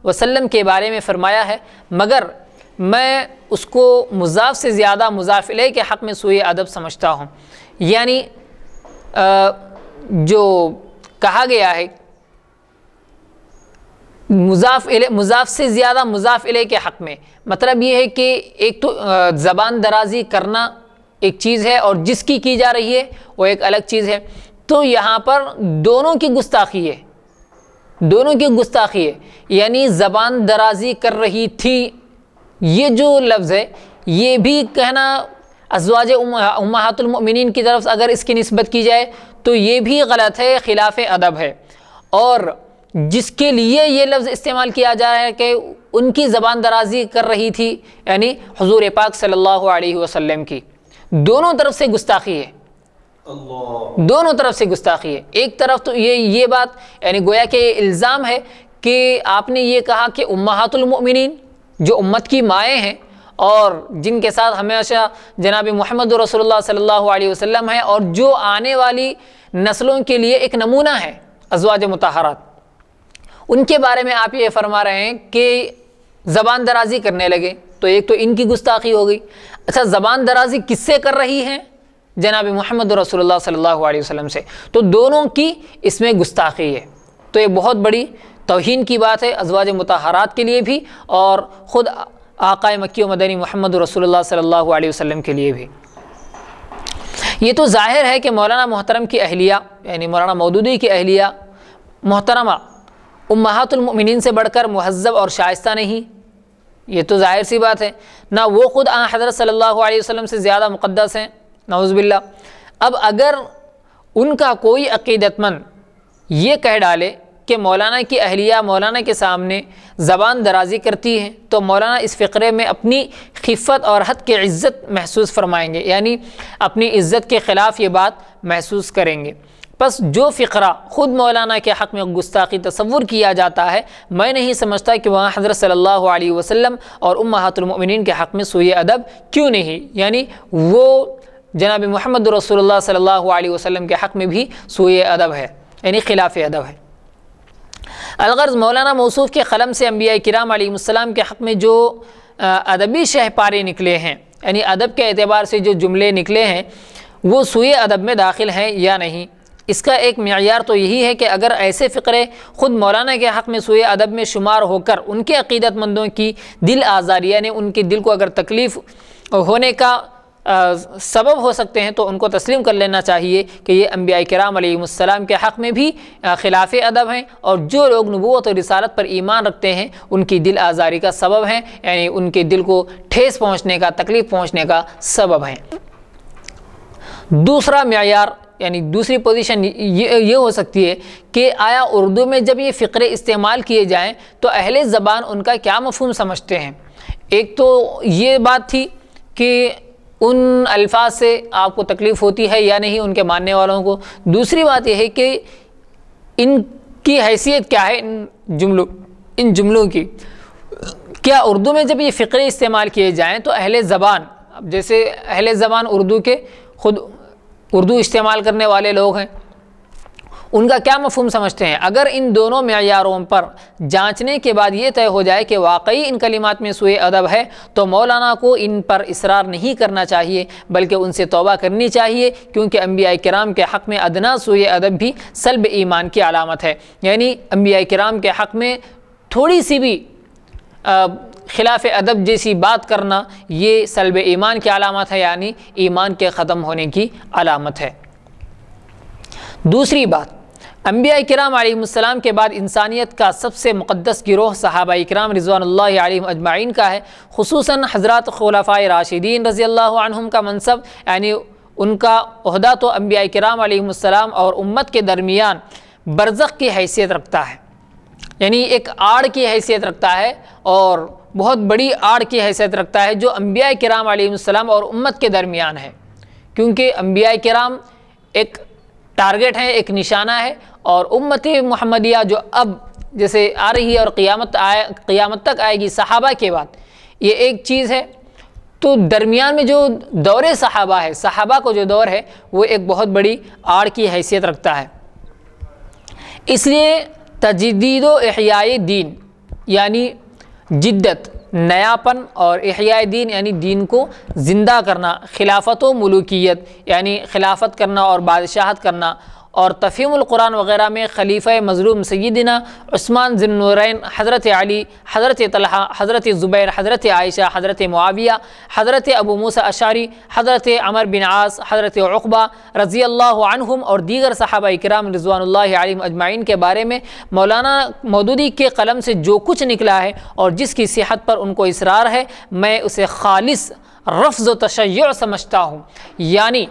وسلم کے بارے میں فرمایا ہے، مگر میں اس کو مضاف سے زیادہ مضاف الیہ کے حق میں سوء ادب سمجھتا ہوں. یعنی جو کہا گیا ہے مضاف سے زیادہ مضاف الیہ کے حق میں، مطلب یہ ہے کہ ایک تو زبان درازی کرنا ایک چیز ہے اور جس کی جا رہی ہے وہ ایک الگ چیز ہے. تو یہاں پر دونوں کی گستاخی ہے، دونوں کی گستاخی ہے. یعنی زبان درازی کر رہی تھی، یہ جو لفظ ہے یہ بھی کہنا ازواج امہات المؤمنین کی طرف اگر اس کی نسبت کی جائے تو یہ بھی غلط ہے، خلاف ادب ہے. اور جس کے لیے یہ لفظ استعمال کیا جا رہا ہے کہ ان کی زبان درازی کر رہی تھی، یعنی حضور پاک صلی اللہ علیہ وسلم کی، دونوں طرف سے گستاخی ہے، دونوں طرف سے گستاخی ہے. ایک طرف تو یہ بات یعنی گویا کہ یہ الزام ہے کہ آپ نے یہ کہا کہ امہات المؤمنین جو امت کی مائیں ہیں اور جن کے ساتھ ہمیشہ جناب محمد رسول اللہ صلی اللہ علیہ وسلم ہے اور جو آنے والی نسلوں کے لیے ایک نمونہ ہے ازواج مطہرات، ان کے بارے میں آپ یہ فرما رہے ہیں کہ زبان درازی کرنے لگے، تو ایک تو ان کی گستاخی ہو گئی. اچھا زبان درازی کس سے کر رہی ہیں؟ جناب محمد رسول اللہ صلی اللہ علیہ وسلم سے، تو دونوں کی اس میں گستاخی ہے. تو یہ بہت بڑی توہین کی بات ہے ازواج مطہرات کے لیے بھی اور خود آقا مکی و مدنی محمد رسول اللہ صلی اللہ علیہ وسلم کے لیے بھی. یہ تو ظاہر ہے کہ مولانا محترم کی اہلیہ یعنی مولانا مودودی کی اہلیہ محترمہ امہات المؤمنین سے بڑھ کر مہذب اور شائستہ نہیں، یہ تو ظاہر سی بات ہے. نہ وہ خود آن حضرت صلی اللہ علیہ وسلم سے زیادہ مقدس ہیں، نعوذ باللہ. اب اگر ان کا کوئی عقیدت مند یہ کہہ ڈالے کہ مولانا کی اہلیہ مولانا کے سامنے زبان درازی کرتی ہیں تو مولانا اس فقرے میں اپنی خفت اور حد کی عزت محسوس فرمائیں گے، یعنی اپنی عزت کے خلاف یہ بات محسوس کریں گے. پس جو فقرہ خود مولانا کے حق میں گستاخی تصور کیا جاتا ہے، میں نہیں سمجھتا کہ وہاں حضرت صلی اللہ علیہ وسلم اور امہات المؤمنین کے حق میں سوء ادب کیوں نہیں، یعنی وہ جناب محمد رسول اللہ صلی اللہ علیہ وسلم کے حق میں بھی سوء ادب ہے، یعنی خلاف ادب ہے. الغرض مولانا موصوف کے قلم سے انبیاء کرام علیہ السلام کے حق میں جو ادبی شہپارے نکلے ہیں، یعنی ادب کے اعتبار سے جو جملے نکلے ہیں وہ سوء ادب میں داخل ہیں یا نہیں، اس کا ایک معیار تو یہی ہے کہ اگر ایسے فقرے خود مولانا کے حق میں سوء ادب میں شمار ہو کر ان کے عقیدت مندوں کی دل آزاری یعنی ان کے دل کو اگر تکلیف ہونے کا سبب ہو سکتے ہیں تو ان کو تسلیم کر لینا چاہیے کہ یہ انبیاء کرام علیہ السلام کے حق میں بھی خلاف ادب ہیں، اور جو لوگ نبوت اور رسالت پر ایمان رکھتے ہیں ان کی دل آزاری کا سبب ہیں، یعنی ان کے دل کو ٹھیس پہنچنے کا، تکلیف پہنچنے کا سبب ہیں. دوسرا معیار یعنی دوسری پوزیشن یہ ہو سکتی ہے کہ آیا اردو میں جب یہ فقرے استعمال کیے جائیں تو اہل زبان ان کا کیا مفہوم سمجھتے ہیں. ایک تو یہ بات تھی کہ ان الفاظ سے آپ کو تکلیف ہوتی ہے یا نہیں ان کے ماننے والوں کو. دوسری بات یہ ہے کہ ان کی حیثیت کیا ہے ان جملوں کی. کیا اردو میں جب یہ فقرے استعمال کیے جائیں تو اہل زبان، جیسے اہل زبان اردو کے خود اردو استعمال کرنے والے لوگ ہیں، ان کا کیا مفہوم سمجھتے ہیں؟ اگر ان دونوں معیاروں پر جانچنے کے بعد یہ طے ہو جائے کہ واقعی ان کلمات میں سوء ادب ہے تو مولانا کو ان پر اصرار نہیں کرنا چاہیے بلکہ ان سے توبہ کرنی چاہیے، کیونکہ انبیاء کرام کے حق میں ادنا سوء ادب بھی سلب ایمان کی علامت ہے. یعنی انبیاء کرام کے حق میں تھوڑی سی بھی خلاف ادب جیسی بات کرنا یہ سلب ایمان کی علامت ہے، یعنی ایمان کے ختم ہونے کی علامت ہے. دوسری بات، انبیاء کرام علیہم السلام کے بعد انسانیت کا سب سے مقدس گروہ صحابہ کرام رضوان اللہ علیہم اجمعین کا ہے، خصوصاً حضرات خلفائے راشدین رضی اللہ عنہم کا منصب، یعنی ان کا عہدہ تو انبیاء کرام علیہم السلام اور امت کے درمیان برزخ کی حیثیت رکھتا ہے، یعنی ایک آڑ کی حیثیت رکھتا ہے اور بہت بڑی آڑ کی حیثیت رکھتا ہے جو انبیاء کرام علیہم السلام اور امت کے درمیان ہے، کیونکہ انبیاء کرام ایک ٹارگٹ ہے، ایک نشانہ ہے، اور امت محمدیہ جو اب جیسے آ رہی ہے اور قیامت تک آئے گی صحابہ کے بعد، یہ ایک چیز ہے۔ تو درمیان میں جو دور صحابہ ہے، صحابہ کو جو دور ہے وہ ایک بہت بڑی آڑ کی حیثیت رکھتا ہے۔ اس لیے تجدید و احیاء دین یعنی جدت، نیاپن، اور احیاء دین یعنی دین کو زندہ کرنا، خلافت و ملوکیت یعنی خلافت کرنا اور بادشاہت کرنا، اور تفہیم القرآن وغیرہ میں خلیفہ مظلوم سیدنا عثمان ذی النورین، حضرت علی، حضرت طلحہ، حضرت زبیر، حضرت عائشہ، حضرت معاویہ، حضرت ابو موسیٰ اشعری، حضرت عمر بن عاص، حضرت عقبہ رضی اللہ عنہم اور دیگر صحابہ کرام رضوان اللہ علیہم اجمعین کے بارے میں مولانا مودودی کے قلم سے جو کچھ نکلا ہے اور جس کی صحت پر ان کو اصرار ہے، میں اسے خالص رفض و تشیع سمجھتا ہوں۔ یعنی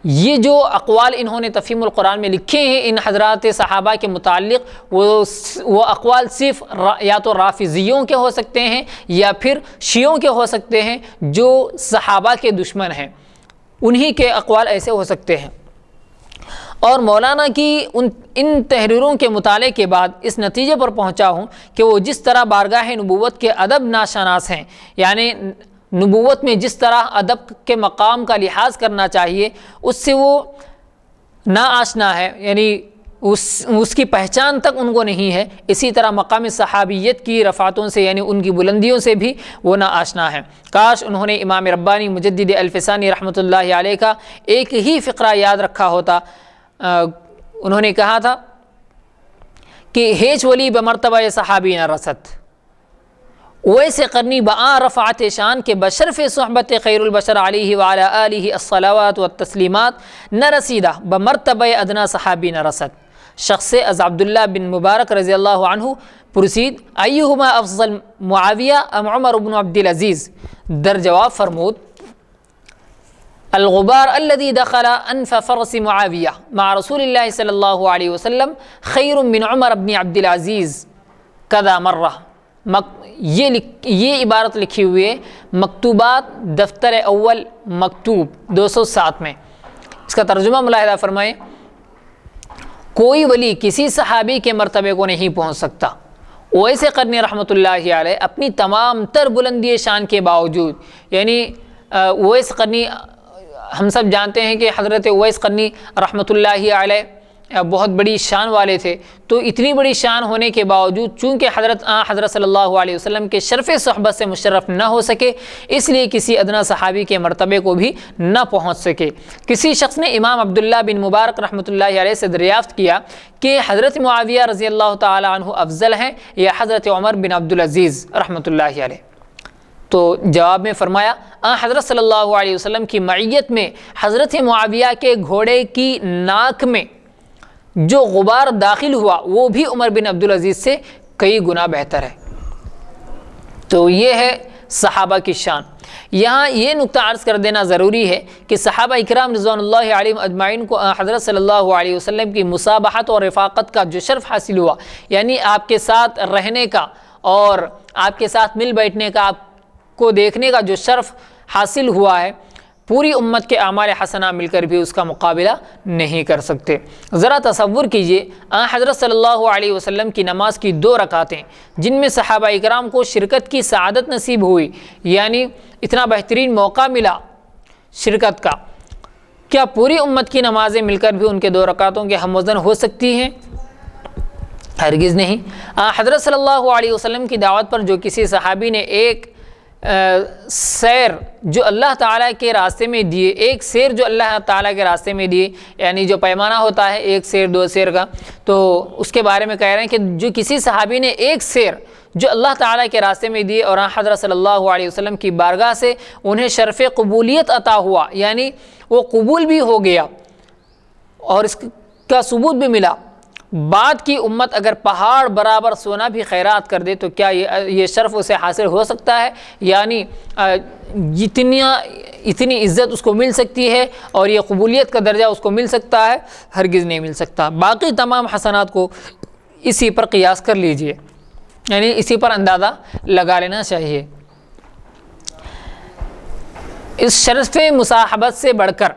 یہ جو اقوال انہوں نے تفہیم القرآن میں لکھے ہیں ان حضرات صحابہ کے متعلق، وہ اقوال صرف یا تو رافضیوں کے ہو سکتے ہیں یا پھر شیعوں کے ہو سکتے ہیں جو صحابہ کے دشمن ہیں، انہی کے اقوال ایسے ہو سکتے ہیں۔ اور مولانا کی ان تحریروں کے مطالعے کے بعد اس نتیجے پر پہنچا ہوں کہ وہ جس طرح بارگاہ نبوت کے ادب ناشناس ہیں، یعنی نبوت میں جس طرح ادب کے مقام کا لحاظ کرنا چاہیے اس سے وہ نا آشنا ہے، یعنی اس کی پہچان تک ان کو نہیں ہے، اسی طرح مقام صحابیت کی رفعتوں سے یعنی ان کی بلندیوں سے بھی وہ نا آشنا ہے۔ کاش انہوں نے امام ربانی مجدد الفسانی رحمۃ اللہ علیہ کا ایک ہی فقرہ یاد رکھا ہوتا۔ انہوں نے کہا تھا کہ ہیچ ولی بمرتبہ صحابی نہ رسد، ویسے قرنی بآ رفعت شان کے بشرف صحبت خیر البشر علیہ وعلی آلہ الصلوات والتسلیمات نہ رسیدہ بمرتبہ ادنا صحابی نہ رسد۔ شخص از عبداللہ بن مبارک رضی اللہ عنہ پرسید ایہما افضل معاویہ ام عمر بن عبدالعزیز؟ در جواب فرمود الغبار الذي دخل انف فرس معاویہ مع رسول اللہ صلی اللہ علیہ وسلم خیر من عمر بن عبدالعزیز کذا مرہ۔ یہ عبارت لکھی ہوئی ہے مکتوبات دفتر اول مکتوب 207 میں۔ اس کا ترجمہ ملاحظہ فرمائیں، کوئی ولی کسی صحابی کے مرتبے کو نہیں پہنچ سکتا۔ اویس قرنی رحمۃ اللہ علیہ اپنی تمام تر بلندی شان کے باوجود، یعنی اویس قرنی ہم سب جانتے ہیں کہ حضرت اویس قرنی رحمۃ اللہ علیہ بہت بڑی شان والے تھے، تو اتنی بڑی شان ہونے کے باوجود چونکہ حضرت صلی اللہ علیہ وسلم کے شرف صحبت سے مشرف نہ ہو سکے، اس لیے کسی ادنا صحابی کے مرتبے کو بھی نہ پہنچ سکے۔ کسی شخص نے امام عبداللہ بن مبارک رحمۃ اللہ علیہ سے دریافت کیا کہ حضرت معاویہ رضی اللہ تعالی عنہ افضل ہیں یا حضرت عمر بن عبدالعزیز رحمۃ اللہ علیہ؟ تو جواب میں فرمایا حضرت صلی اللہ علیہ وسلم کی معیت میں حضرت معاویہ کے گھوڑے کی ناک میں جو غبار داخل ہوا وہ بھی عمر بن عبدالعزیز سے کئی گنا بہتر ہے۔ تو یہ ہے صحابہ کی شان۔ یہاں یہ نقطہ عرض کر دینا ضروری ہے کہ صحابہ اکرام رضوان اللہ علیہم اجمعین کو حضرت صلی اللہ علیہ وسلم کی مصابحت اور رفاقت کا جو شرف حاصل ہوا، یعنی آپ کے ساتھ رہنے کا اور آپ کے ساتھ مل بیٹھنے کا، آپ کو دیکھنے کا جو شرف حاصل ہوا ہے، پوری امت کے اعمال حسنہ مل کر بھی اس کا مقابلہ نہیں کر سکتے۔ ذرا تصور کیجئے حضرت صلی اللہ علیہ وسلم کی نماز کی 2 رکعتیں جن میں صحابہ اکرام کو شرکت کی سعادت نصیب ہوئی، یعنی اتنا بہترین موقع ملا شرکت کا، کیا پوری امت کی نمازیں مل کر بھی ان کے 2 رکعتوں کے ہم وزن ہو سکتی ہیں؟ ہرگز نہیں۔ حضرت صلی اللہ علیہ وسلم کی دعوت پر جو کسی صحابی نے ایک سیر جو اللہ تعالیٰ کے راستے میں دیے، ایک سیر جو اللہ تعالیٰ کے راستے میں دیے، یعنی جو پیمانہ ہوتا ہے 1 سیر 2 سیر کا، تو اس کے بارے میں کہہ رہے ہیں کہ جو کسی صحابی نے ایک سیر جو اللہ تعالیٰ کے راستے میں دیے اور حضرت صلی اللہ علیہ وسلم کی بارگاہ سے انہیں شرف قبولیت عطا ہوا، یعنی وہ قبول بھی ہو گیا اور اس کا ثبوت بھی ملا، بعد کی امت اگر پہاڑ برابر سونا بھی خیرات کر دے تو کیا یہ شرف اسے حاصل ہو سکتا ہے؟ یعنی اتنی عزت اس کو مل سکتی ہے اور یہ قبولیت کا درجہ اس کو مل سکتا ہے؟ ہرگز نہیں مل سکتا۔ باقی تمام حسنات کو اسی پر قیاس کر لیجئے، یعنی اسی پر اندازہ لگا لینا چاہیے۔ اس شرف مصاحبت سے بڑھ کر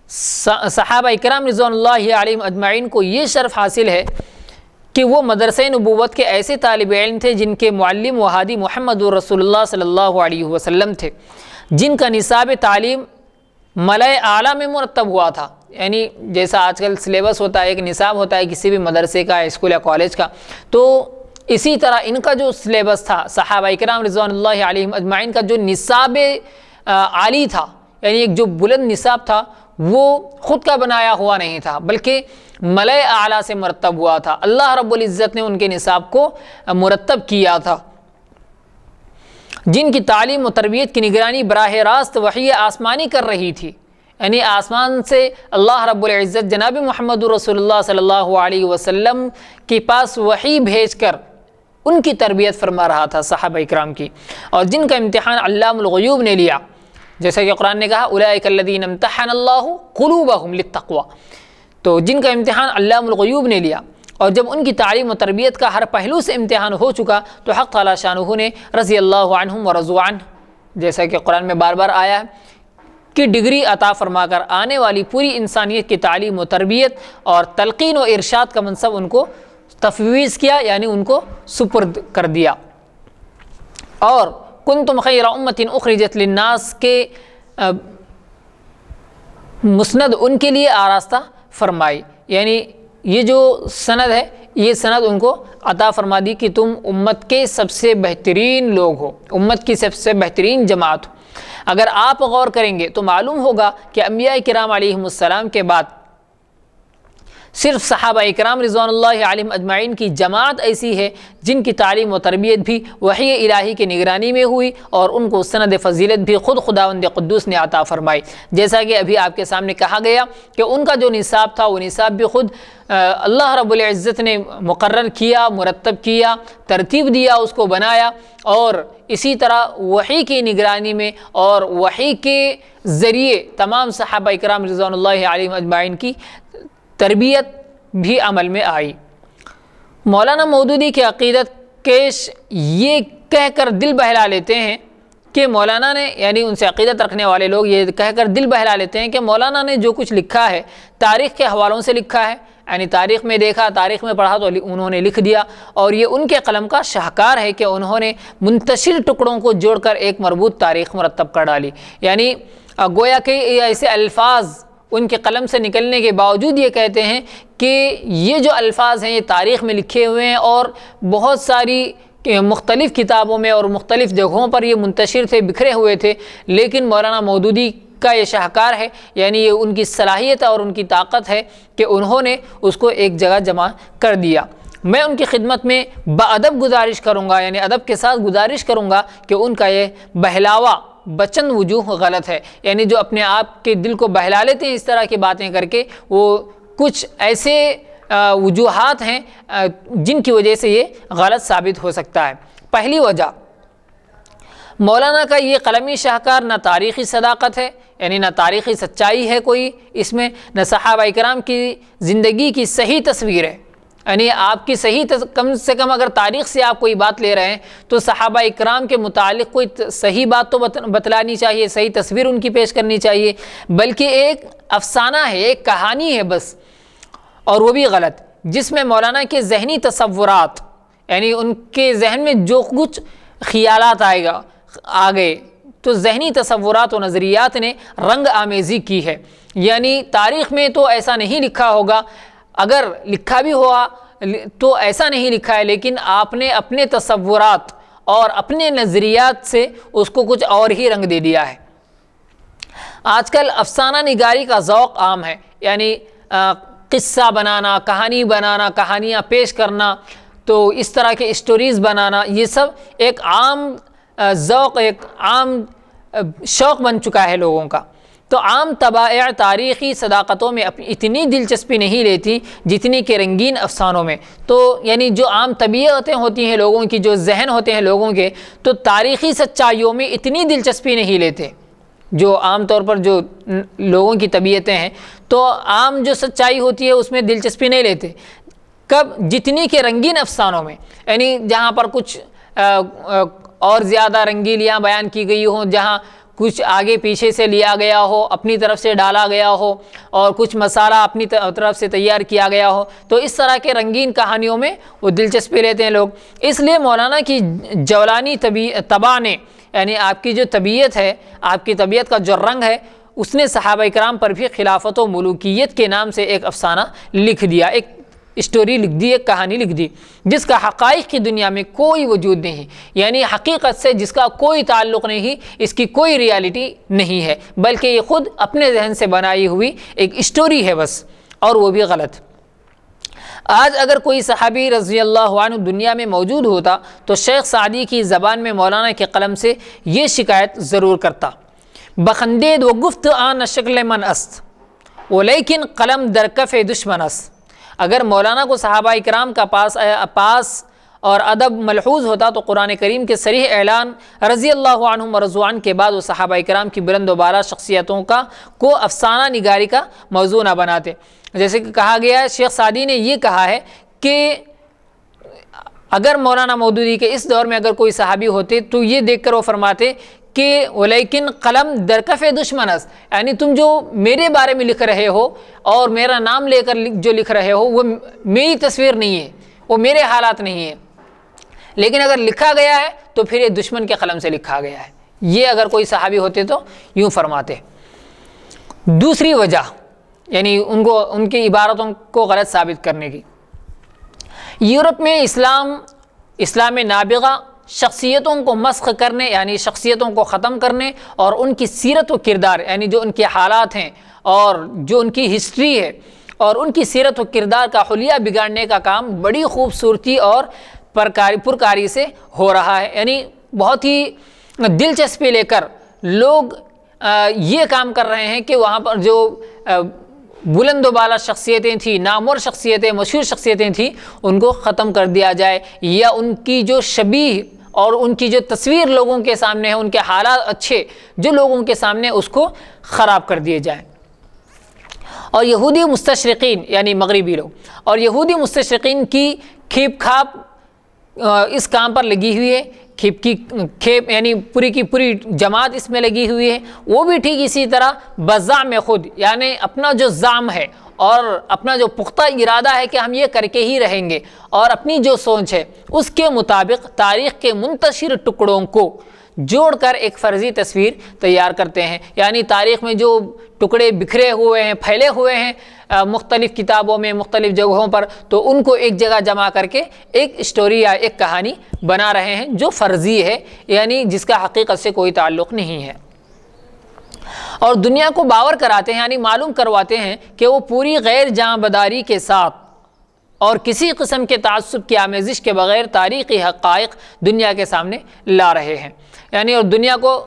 صحابہ اکرام رضوان اللہ علیہم اجمعین کو یہ شرف حاصل ہے کہ وہ مدرسہ نبوت کے ایسے طالب علم تھے جن کے معلم و ہادی محمد رسول اللہ صلی اللہ علیہ وسلم تھے، جن کا نصاب تعلیم ملأ اعلیٰ میں مرتب ہوا تھا۔ یعنی جیسا آج کل سلیبس ہوتا ہے، ایک نصاب ہوتا ہے کسی بھی مدرسے کا، اسکول یا کالج کا، تو اسی طرح ان کا جو سلیبس تھا صحابہ اکرام رضوان اللہ علیہم اجمعین کا جو نصاب عالی تھا، یعنی ایک جو بلند نصاب تھا، وہ خود کا بنایا ہوا نہیں تھا بلکہ ملأ اعلیٰ سے مرتب ہوا تھا۔ اللہ رب العزت نے ان کے نصاب کو مرتب کیا تھا، جن کی تعلیم و تربیت کی نگرانی براہ راست وحی آسمانی کر رہی تھی، یعنی آسمان سے اللہ رب العزت جناب محمد رسول اللہ صلی اللہ علیہ وسلم کے پاس وحی بھیج کر ان کی تربیت فرما رہا تھا صحابہ اکرام کی، اور جن کا امتحان علام الغیوب نے لیا، جیسا کہ قرآن نے کہا اولئک الذین امتحن اللہ قلوبہم للتقوی، تو جن کا امتحان علام الغیوب نے لیا، اور جب ان کی تعلیم و تربیت کا ہر پہلو سے امتحان ہو چکا تو حق تعالی شانہ نے رضی اللہ عنہم ورضوا عنہ، جیسا کہ قرآن میں بار بار آیا ہے، کہ ڈگری عطا فرما کر آنے والی پوری انسانیت کی تعلیم و تربیت اور تلقین و ارشاد کا منصب ان کو تفویض کیا، یعنی ان کو سپرد کر دیا۔ اور کنتم خیر امۃ اخرجت للناس کے مسند ان کے لیے آراستہ فرمائی، یعنی یہ جو سند ہے یہ سند ان کو عطا فرما دی کہ تم امت کے سب سے بہترین لوگ ہو، امت کی سب سے بہترین جماعت ہو۔ اگر آپ غور کریں گے تو معلوم ہوگا کہ انبیاء کرام علیہم السلام کے بعد صرف صحابہ اکرام رضوان اللہ علیہم اجمعین کی جماعت ایسی ہے جن کی تعلیم و تربیت بھی وحی الہی کی نگرانی میں ہوئی، اور ان کو سند فضیلت بھی خود خداوند قدوس نے عطا فرمائی، جیسا کہ ابھی آپ کے سامنے کہا گیا کہ ان کا جو نصاب تھا وہ نصاب بھی خود اللہ رب العزت نے مقرر کیا، مرتب کیا، ترتیب دیا، اس کو بنایا، اور اسی طرح وحی کی نگرانی میں اور وحی کے ذریعے تمام صحابہ اکرام رضوان اللہ علیہم اجمعین کی تربیت بھی عمل میں آئی۔ مولانا مودودی کی عقیدت کیش یہ کہہ کر دل بہلا لیتے ہیں کہ مولانا نے، یعنی ان سے عقیدت رکھنے والے لوگ یہ کہہ کر دل بہلا لیتے ہیں کہ مولانا نے جو کچھ لکھا ہے تاریخ کے حوالوں سے لکھا ہے، یعنی تاریخ میں دیکھا، تاریخ میں پڑھا تو انہوں نے لکھ دیا، اور یہ ان کے قلم کا شاہکار ہے کہ انہوں نے منتشر ٹکڑوں کو جوڑ کر ایک مربوط تاریخ مرتب کر ڈالی، یعنی گویا کہ ایسے الفاظ ان کے قلم سے نکلنے کے باوجود یہ کہتے ہیں کہ یہ جو الفاظ ہیں یہ تاریخ میں لکھے ہوئے ہیں اور بہت ساری مختلف کتابوں میں اور مختلف جگہوں پر یہ منتشر تھے، بکھرے ہوئے تھے، لیکن مولانا مودودی کا یہ شاہکار ہے، یعنی یہ ان کی صلاحیت اور ان کی طاقت ہے کہ انہوں نے اس کو ایک جگہ جمع کر دیا۔ میں ان کی خدمت میں بادب گزارش کروں گا، یعنی ادب کے ساتھ گزارش کروں گا کہ ان کا یہ بہلاوا بچند وجوہ غلط ہے، یعنی جو اپنے آپ کے دل کو بہلا لیتے ہیں اس طرح کی باتیں کر کے، وہ کچھ ایسے وجوہات ہیں جن کی وجہ سے یہ غلط ثابت ہو سکتا ہے۔ پہلی وجہ، مولانا کا یہ قلمی شاہکار نہ تاریخی صداقت ہے، یعنی نہ تاریخی سچائی ہے کوئی اس میں، نہ صحابہ اکرام کی زندگی کی صحیح تصویر ہے، یعنی آپ کی صحیح کم سے کم اگر تاریخ سے آپ کوئی بات لے رہے ہیں تو صحابہ اکرام کے متعلق کوئی صحیح بات تو بتلانی چاہیے، صحیح تصویر ان کی پیش کرنی چاہیے، بلکہ ایک افسانہ ہے، ایک کہانی ہے بس، اور وہ بھی غلط، جس میں مولانا کے ذہنی تصورات، یعنی ان کے ذہن میں جو کچھ خیالات آ گئے تو ذہنی تصورات و نظریات نے رنگ آمیزی کی ہے، یعنی تاریخ میں تو ایسا نہیں لکھا ہوگا، اگر لکھا بھی ہوا تو ایسا نہیں لکھا ہے، لیکن آپ نے اپنے تصورات اور اپنے نظریات سے اس کو کچھ اور ہی رنگ دے دیا ہے۔ آج کل افسانہ نگاری کا ذوق عام ہے، یعنی قصہ بنانا، کہانی بنانا، کہانیاں پیش کرنا، تو اس طرح کے اسٹوریز بنانا، یہ سب ایک عام ذوق، ایک عام شوق بن چکا ہے لوگوں کا۔ تو عام طبائع تاریخی صداقتوں میں اتنی دلچسپی نہیں لیتی جتنی کہ رنگین افسانوں میں۔ تو یعنی جو عام طبیعتیں ہوتی ہیں لوگوں کی، جو ذہن ہوتے ہیں لوگوں کے، تو تاریخی سچائیوں میں اتنی دلچسپی نہیں لیتے۔ جو عام طور پر جو لوگوں کی طبیعتیں ہیں، تو عام جو سچائی ہوتی ہے اس میں دلچسپی نہیں لیتے، کب؟ جتنی کہ رنگین افسانوں میں، یعنی جہاں پر کچھ اور زیادہ رنگیلیاں بیان کی گئی ہوں، جہاں کچھ آگے پیچھے سے لیا گیا ہو، اپنی طرف سے ڈالا گیا ہو، اور کچھ مسالہ اپنی طرف سے تیار کیا گیا ہو، تو اس طرح کے رنگین کہانیوں میں وہ دلچسپی لیتے ہیں لوگ۔ اس لیے مولانا کی جولانی طبع نے، یعنی آپ کی جو طبیعت ہے، آپ کی طبیعت کا جو رنگ ہے، اس نے صحابہ کرام پر بھی خلافت و ملوکیت کے نام سے ایک افسانہ لکھ دیا، ایک اسٹوری لکھ دی، ایک کہانی لکھ دی، جس کا حقائق کی دنیا میں کوئی وجود نہیں، یعنی حقیقت سے جس کا کوئی تعلق نہیں، اس کی کوئی ریالٹی نہیں ہے، بلکہ یہ خود اپنے ذہن سے بنائی ہوئی ایک اسٹوری ہے بس، اور وہ بھی غلط۔ آج اگر کوئی صحابی رضی اللہ عنہ دنیا میں موجود ہوتا تو شیخ سعدی کی زبان میں مولانا کے قلم سے یہ شکایت ضرور کرتا: بخندید و گفت آن شکل من است ولیکن قلم در کف دشمن است۔ اگر مولانا کو صحابہ کرام کا پاس اور ادب ملحوظ ہوتا تو قرآن کریم کے صریح اعلان رضی اللہ عنہم ورضوان کے بعد وہ صحابہ کرام کی بلند و بالا شخصیتوں کو افسانہ نگاری کا موضوع نہ بناتے۔ جیسے کہ کہا گیا ہے، شیخ سعدی نے یہ کہا ہے کہ اگر مولانا مودودی کے اس دور میں اگر کوئی صحابی ہوتے تو یہ دیکھ کر وہ فرماتے کہ ولیکن قلم در کف دشمن است، یعنی تم جو میرے بارے میں لکھ رہے ہو اور میرا نام لے کر جو لکھ رہے ہو وہ میری تصویر نہیں ہے، وہ میرے حالات نہیں ہیں، لیکن اگر لکھا گیا ہے تو پھر یہ دشمن کے قلم سے لکھا گیا ہے۔ یہ اگر کوئی صحابی ہوتے تو یوں فرماتے۔ دوسری وجہ، یعنی ان کی عبارتوں کو غلط ثابت کرنے کی، یورپ میں اسلام نابغہ شخصیتوں کو مسخ کرنے، یعنی شخصیتوں کو ختم کرنے، اور ان کی سیرت و کردار، یعنی جو ان کے حالات ہیں اور جو ان کی ہسٹری ہے اور ان کی سیرت و کردار کا حلیہ بگاڑنے کا کام بڑی خوبصورتی اور پرکاری سے ہو رہا ہے۔ یعنی بہت ہی دلچسپی لے کر لوگ یہ کام کر رہے ہیں کہ وہاں پر جو بلند و بالا شخصیتیں تھیں، نامور شخصیتیں، مشہور شخصیتیں تھیں، ان کو ختم کر دیا جائے، یا ان کی جو شبیہ اور ان کی جو تصویر لوگوں کے سامنے ہے، ان کے حالات اچھے جو لوگوں کے سامنے، اس کو خراب کر دیے جائیں۔ اور یہودی مستشرقین، یعنی مغربی لوگ، اور یہودی مستشرقین کی کھیپ کھاپ اس کام پر لگی ہوئی ہے، کھیپ یعنی پوری کی پوری جماعت اس میں لگی ہوئی ہے۔ وہ بھی ٹھیک اسی طرح بزعم خود، یعنی اپنا جو زعم ہے اور اپنا جو پختہ ارادہ ہے کہ ہم یہ کر کے ہی رہیں گے، اور اپنی جو سوچ ہے اس کے مطابق تاریخ کے منتشر ٹکڑوں کو جوڑ کر ایک فرضی تصویر تیار کرتے ہیں۔ یعنی تاریخ میں جو ٹکڑے بکھرے ہوئے ہیں، پھیلے ہوئے ہیں مختلف کتابوں میں، مختلف جگہوں پر، تو ان کو ایک جگہ جمع کر کے ایک اسٹوری یا ایک کہانی بنا رہے ہیں جو فرضی ہے، یعنی جس کا حقیقت سے کوئی تعلق نہیں ہے، اور دنیا کو باور کراتے ہیں، یعنی معلوم کرواتے ہیں کہ وہ پوری غیر جانبداری کے ساتھ اور کسی قسم کے تعصب کی آمیزش کے بغیر تاریخی حقائق دنیا کے سامنے لا رہے ہیں۔ یعنی اور دنیا کو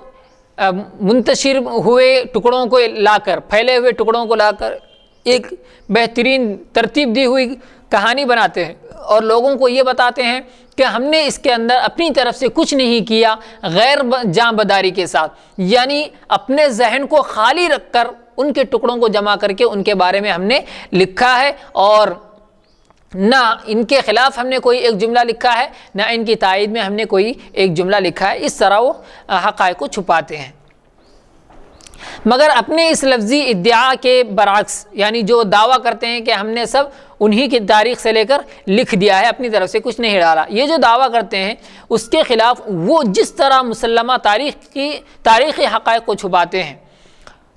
منتشر ہوئے ٹکڑوں کو لا کر، پھیلے ہوئے ٹکڑوں کو لا کر ایک بہترین ترتیب دی ہوئی کہانی بناتے ہیں، اور لوگوں کو یہ بتاتے ہیں کہ ہم نے اس کے اندر اپنی طرف سے کچھ نہیں کیا، غیر جانبداری کے ساتھ، یعنی اپنے ذہن کو خالی رکھ کر ان کے ٹکڑوں کو جمع کر کے ان کے بارے میں ہم نے لکھا ہے، اور نہ ان کے خلاف ہم نے کوئی ایک جملہ لکھا ہے، نہ ان کی تائید میں ہم نے کوئی ایک جملہ لکھا ہے۔ اس طرح وہ حقائق کو چھپاتے ہیں، مگر اپنے اس لفظی ادعا کے برعکس، یعنی جو دعویٰ کرتے ہیں کہ ہم نے سب انہی کی تاریخ سے لے کر لکھ دیا ہے، اپنی طرف سے کچھ نہیں ڈالا، یہ جو دعویٰ کرتے ہیں اس کے خلاف وہ جس طرح مسلمہ تاریخی حقائق کو چھپاتے ہیں،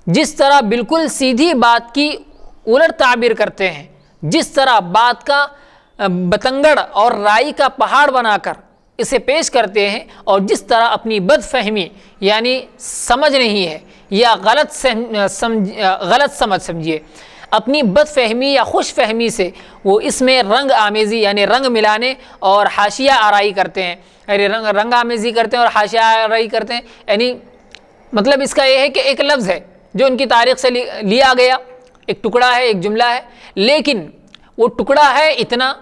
جس طرح بالکل سیدھی بات کی الٹ تعبیر کرتے ہیں، جس طرح بات کا بتنگڑ اور رائی کا پہاڑ بنا کر اسے پیش کرتے ہیں، اور جس طرح اپنی بد فہمی یعنی سمجھ نہیں ہے یا غلط سمجھ سمجھیے، اپنی بد فہمی یا خوش فہمی سے وہ اس میں رنگ آمیزی یعنی رنگ ملانے اور حاشیہ آرائی کرتے ہیں، یعنی رنگ آمیزی کرتے ہیں اور حاشیہ آرائی کرتے ہیں۔ یعنی مطلب اس کا یہ ہے کہ ایک لفظ ہے جو ان کی تاریخ سے لیا گیا ایک ٹکڑا ہے، ایک جملہ ہے، لیکن وہ ٹکڑا ہے اتنا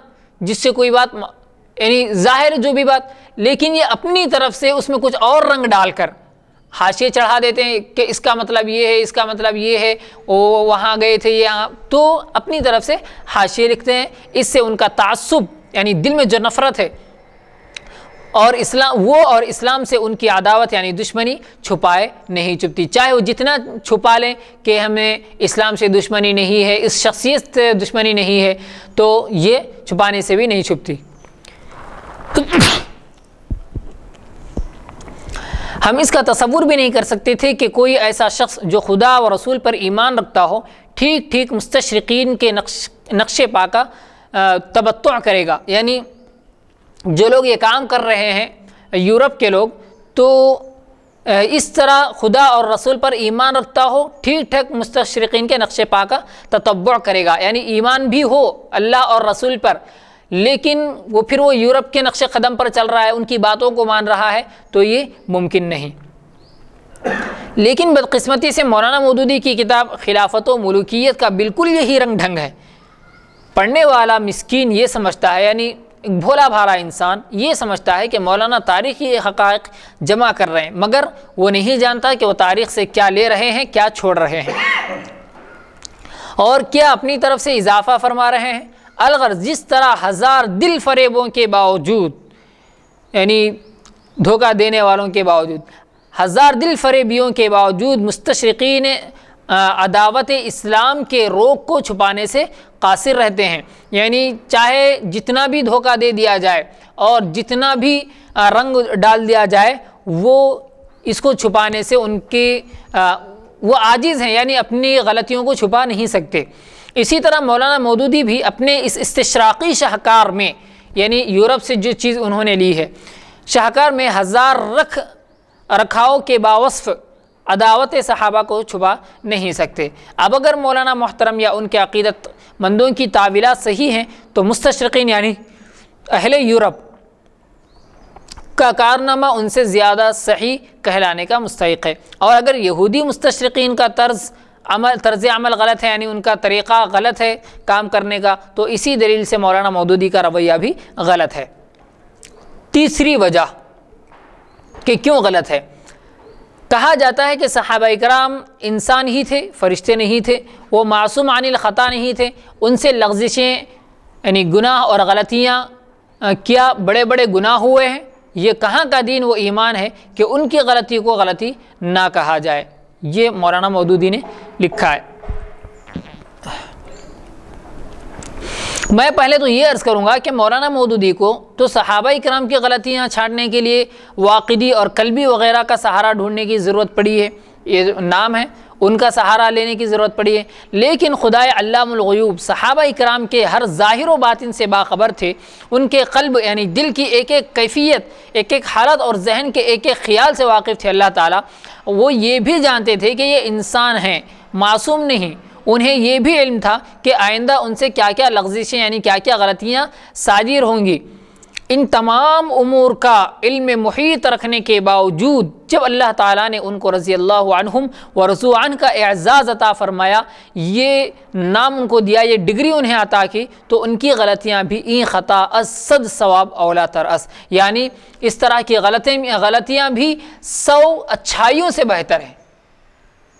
جس سے کوئی بات یعنی ظاہر جو بھی بات، لیکن یہ اپنی طرف سے اس میں کچھ اور رنگ ڈال کر حاشیے چڑھا دیتے ہیں کہ اس کا مطلب یہ ہے، اس کا مطلب یہ ہے، وہ وہاں گئے تھے یہاں، تو اپنی طرف سے حاشیے لکھتے ہیں۔ اس سے ان کا تعصب یعنی دل میں جو نفرت ہے اور اسلام سے ان کی عداوت یعنی دشمنی چھپائے نہیں چھپتی، چاہے وہ جتنا چھپا لیں کہ ہمیں اسلام سے دشمنی نہیں ہے، اس شخصیت سے دشمنی نہیں ہے، تو یہ چھپانے سے بھی نہیں چھپتی۔ ہم اس کا تصور بھی نہیں کر سکتے تھے کہ کوئی ایسا شخص جو خدا و رسول پر ایمان رکھتا ہو ٹھیک مستشرقین کے نقش پا کا تبتع کرے گا، یعنی جو لوگ یہ کام کر رہے ہیں یورپ کے لوگ، تو اس طرح خدا اور رسول پر ایمان رکھتا ہو ٹھیک مستشرقین کے نقش پا کا تتبع کرے گا، یعنی ایمان بھی ہو اللہ اور رسول پر، لیکن پھر وہ یورپ کے نقش قدم پر چل رہا ہے، ان کی باتوں کو مان رہا ہے، تو یہ ممکن نہیں۔ لیکن بدقسمتی سے مولانا مودودی کی کتاب خلافت و ملوکیت کا بالکل یہی رنگ ڈھنگ ہے۔ پڑھنے والا مسکین یہ سمجھتا ہے، یعنی ایک بھولا بھالا انسان یہ سمجھتا ہے کہ مولانا تاریخی حقائق جمع کر رہے ہیں، مگر وہ نہیں جانتا کہ وہ تاریخ سے کیا لے رہے ہیں، کیا چھوڑ رہے ہیں، اور کیا اپنی طرف سے اضافہ فرما رہے ہیں۔ الغرض جس طرح ہزار دل فریبوں کے باوجود، یعنی دھوکہ دینے والوں کے باوجود، ہزار دل فریبیوں کے باوجود مستشرقین عداوت اسلام کے روگ کو چھپانے سے قاصر رہتے ہیں، یعنی چاہے جتنا بھی دھوکہ دے دیا جائے اور جتنا بھی رنگ ڈال دیا جائے، وہ اس کو چھپانے سے وہ عاجز ہیں، یعنی اپنی غلطیوں کو چھپا نہیں سکتے۔ اسی طرح مولانا مودودی بھی اپنے اس استشراقی شاہکار میں، یعنی یورپ سے جو چیز انہوں نے لی ہے، شاہکار میں ہزار رکھاؤ کے باوصف عداوت صحابہ کو چھپا نہیں سکتے۔ اب اگر مولانا محترم یا ان کے عقیدت مندوں کی تعویلات صحیح ہیں تو مستشرقین یعنی اہل یورپ کا کارنامہ ان سے زیادہ صحیح کہلانے کا مستحق ہے، اور اگر یہودی مستشرقین کا طرز عمل غلط ہے، یعنی ان کا طریقہ غلط ہے کام کرنے کا، تو اسی دلیل سے مولانا مودودی کا رویہ بھی غلط ہے۔ تیسری وجہ کہ کیوں غلط ہے، کہا جاتا ہے کہ صحابہ کرام انسان ہی تھے، فرشتے نہیں تھے، وہ معصوم عن الخطا نہیں تھے، ان سے لغزشیں یعنی گناہ اور غلطیاں کیا بڑے بڑے گناہ ہوئے ہیں۔ یہ کہاں کا دین و ایمان ہے کہ ان کی غلطی کو غلطی نہ کہا جائے، یہ مولانا مودودی نے لکھا ہے۔ میں پہلے تو یہ عرض کروں گا کہ مولانا مودودی کو تو صحابہ کرام کی غلطیاں چھاڑنے کے لیے واقعی اور قلبی وغیرہ کا سہارا ڈھونڈنے کی ضرورت پڑی ہے، یہ نام ہے، ان کا سہارا لینے کی ضرورت پڑی ہے، لیکن خدائے علام الغیوب صحابہ کرام کے ہر ظاہر و باطن سے باخبر تھے، ان کے قلب یعنی دل کی ایک ایک کیفیت، ایک ایک حالت اور ذہن کے ایک ایک خیال سے واقف تھے اللہ تعالیٰ۔ وہ یہ بھی جانتے تھے کہ یہ انسان ہیں، معصوم نہیں، انہیں یہ بھی علم تھا کہ آئندہ ان سے کیا کیا لغزشیں یعنی کیا کیا غلطیاں صادر ہوں گی۔ ان تمام امور کا علم محیط رکھنے کے باوجود جب اللہ تعالیٰ نے ان کو رضی اللہ عنہم ورضوا عنہ کا اعزاز عطا فرمایا، یہ نام ان کو دیا، یہ ڈگری انہیں عطا کی، تو ان کی غلطیاں بھی این خطا از صد ثواب اولا ترأس، یعنی اس طرح کی غلطیاں بھی 100 اچھائیوں سے بہتر ہیں۔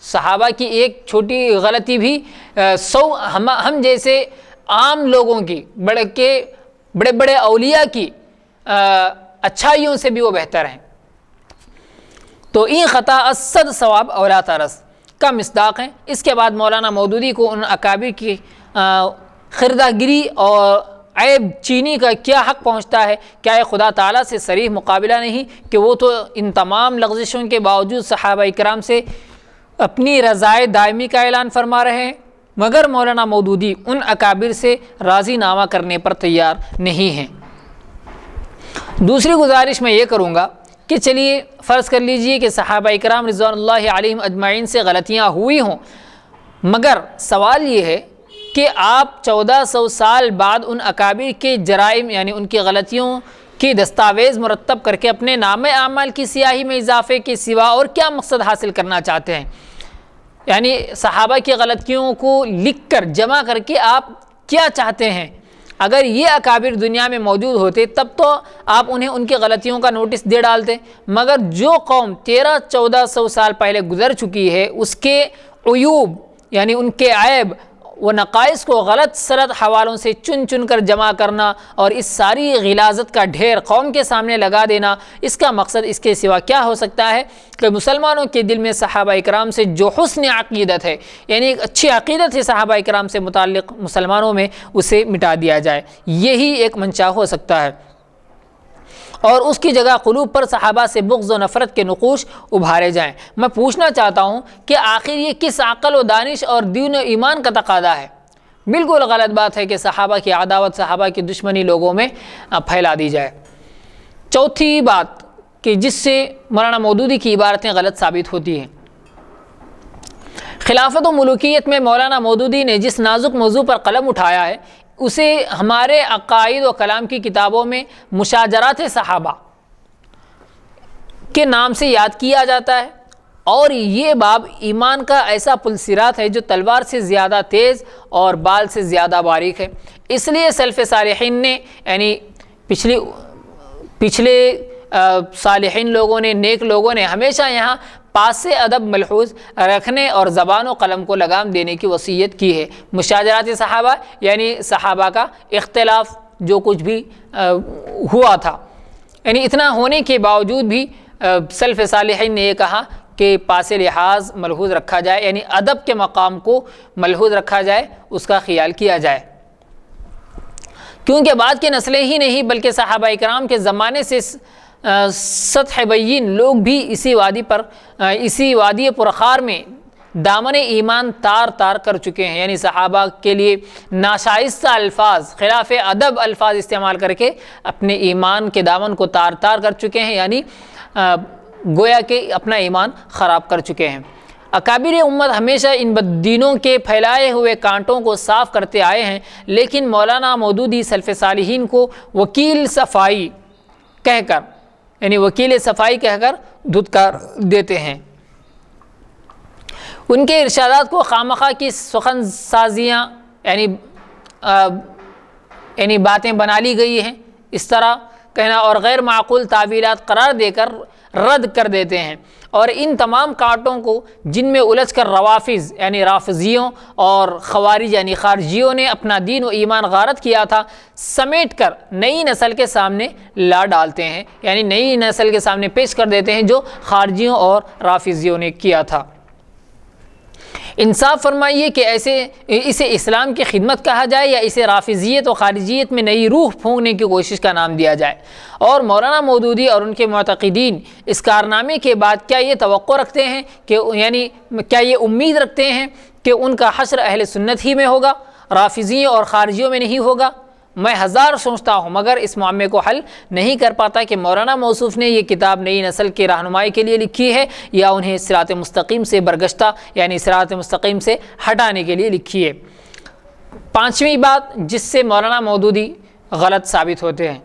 صحابہ کی ایک چھوٹی غلطی بھی 100 ہم جیسے عام لوگوں کی بڑے بڑے اولیاء کی اچھائیوں سے بھی وہ بہتر ہیں۔ تو این خطا از صد ثواب اولا ترس کا مصداق ہیں۔ اس کے بعد مولانا مودودی کو ان اکابر کی خردہ گری اور عیب چینی کا کیا حق پہنچتا ہے؟ کیا یہ خدا تعالیٰ سے صریح مقابلہ نہیں کہ وہ تو ان تمام لغزشوں کے باوجود صحابہ کرام سے اپنی رضائے دائمی کا اعلان فرما رہے ہیں، مگر مولانا مودودی ان اکابر سے راضی نامہ کرنے پر تیار نہیں ہیں۔ دوسری گزارش میں یہ کروں گا کہ چلیے فرض کر لیجئے کہ صحابہ کرام رضوان اللہ علیہم اجمعین سے غلطیاں ہوئی ہوں، مگر سوال یہ ہے کہ آپ 1400 سال بعد ان اکابر کے جرائم یعنی ان کی غلطیوں کی دستاویز مرتب کر کے اپنے نام اعمال کی سیاہی میں اضافے کے سوا اور کیا مقصد حاصل کرنا چاہتے ہیں؟ یعنی صحابہ کی غلطیوں کو لکھ کر جمع کر کے آپ کیا چاہتے ہیں؟ اگر یہ اکابر دنیا میں موجود ہوتے تب تو آپ انہیں ان کی غلطیوں کا نوٹس دے ڈالتے، مگر جو قوم 1300-1400 سال پہلے گزر چکی ہے اس کے عیوب یعنی ان کے عیب و نقائص کو غلط سلط حوالوں سے چن چن کر جمع کرنا اور اس ساری غلاظت کا ڈھیر قوم کے سامنے لگا دینا، اس کا مقصد اس کے سوا کیا ہو سکتا ہے کہ مسلمانوں کے دل میں صحابہ اکرام سے جو حسن عقیدت ہے، یعنی ایک اچھی عقیدت ہے صحابہ اکرام سے متعلق مسلمانوں میں، اسے مٹا دیا جائے۔ یہی ایک منشا ہو سکتا ہے، اور اس کی جگہ قلوب پر صحابہ سے بغض و نفرت کے نقوش ابھارے جائیں۔ میں پوچھنا چاہتا ہوں کہ آخر یہ کس عقل و دانش اور دین و ایمان کا تقاضا ہے؟ بالکل غلط بات ہے کہ صحابہ کی عداوت، صحابہ کی دشمنی لوگوں میں پھیلا دی جائے۔ چوتھی بات کہ جس سے مولانا مودودی کی عبارتیں غلط ثابت ہوتی ہیں، خلافت و ملوکیت میں مولانا مودودی نے جس نازک موضوع پر قلم اٹھایا ہے اسے ہمارے عقائد و کلام کی کتابوں میں مشاجرات صحابہ کے نام سے یاد کیا جاتا ہے، اور یہ باب ایمان کا ایسا پلسرات ہے جو تلوار سے زیادہ تیز اور بال سے زیادہ باریک ہے۔ اس لیے سلف صالحین نے یعنی پچھلے صالحین لوگوں نے، نیک لوگوں نے ہمیشہ یہاں پاس ادب ملحوظ رکھنے اور زبان و قلم کو لگام دینے کی وصیت کی ہے۔ مشاجرات صحابہ یعنی صحابہ کا اختلاف جو کچھ بھی ہوا تھا، یعنی اتنا ہونے کے باوجود بھی سلف صالحین نے یہ کہا کہ پاس لحاظ ملحوظ رکھا جائے، یعنی ادب کے مقام کو ملحوظ رکھا جائے، اس کا خیال کیا جائے، کیونکہ بعد کی نسلیں ہی نہیں بلکہ صحابہ اکرام کے زمانے سے سطح بین لوگ بھی اسی وادی پرخار میں دامن ایمان تار تار کر چکے ہیں، یعنی صحابہ کے لیے ناشائستہ الفاظ، خلاف ادب الفاظ استعمال کر کے اپنے ایمان کے دامن کو تار تار کر چکے ہیں، یعنی گویا کہ اپنا ایمان خراب کر چکے ہیں۔ اکابر امت ہمیشہ ان بددینوں کے پھیلائے ہوئے کانٹوں کو صاف کرتے آئے ہیں، لیکن مولانا مودودی سلف صالحین کو وکیل صفائی کہہ کر دھتکار دیتے ہیں۔ ان کے ارشادات کو خامخواہ کی سخن سازیاں یعنی باتیں بنا لی گئی ہیں، اس طرح کہنا اور غیر معقول تعویلات قرار دے کر رد کر دیتے ہیں، اور ان تمام کانٹوں کو جن میں الجھ کر روافظ یعنی رافضیوں اور خوارج یعنی خارجیوں نے اپنا دین و ایمان غارت کیا تھا سمیٹ کر نئی نسل کے سامنے لا ڈالتے ہیں، یعنی نئی نسل کے سامنے پیش کر دیتے ہیں جو خارجیوں اور رافضیوں نے کیا تھا۔ انصاف فرمائیے کہ اسے اسلام کی خدمت کہا جائے یا اسے رافضیت و خارجیت میں نئی روح پھونکنے کی کوشش کا نام دیا جائے، اور مولانا مودودی اور ان کے معتقدین اس کارنامے کے بعد کیا یہ توقع رکھتے ہیں کہ کیا یہ امید رکھتے ہیں کہ ان کا حشر اہل سنت ہی میں ہوگا، رافضیوں اور خارجیوں میں نہیں ہوگا؟ میں ہزار سوچتا ہوں مگر اس معاملے کو حل نہیں کر پاتا کہ مولانا موصوف نے یہ کتاب نئی نسل کی رہنمائی کے لیے لکھی ہے یا انہیں صراط مستقیم سے برگشتہ یعنی صراط مستقیم سے ہٹانے کے لیے لکھی ہے۔ پانچویں بات جس سے مولانا مودودی غلط ثابت ہوتے ہیں،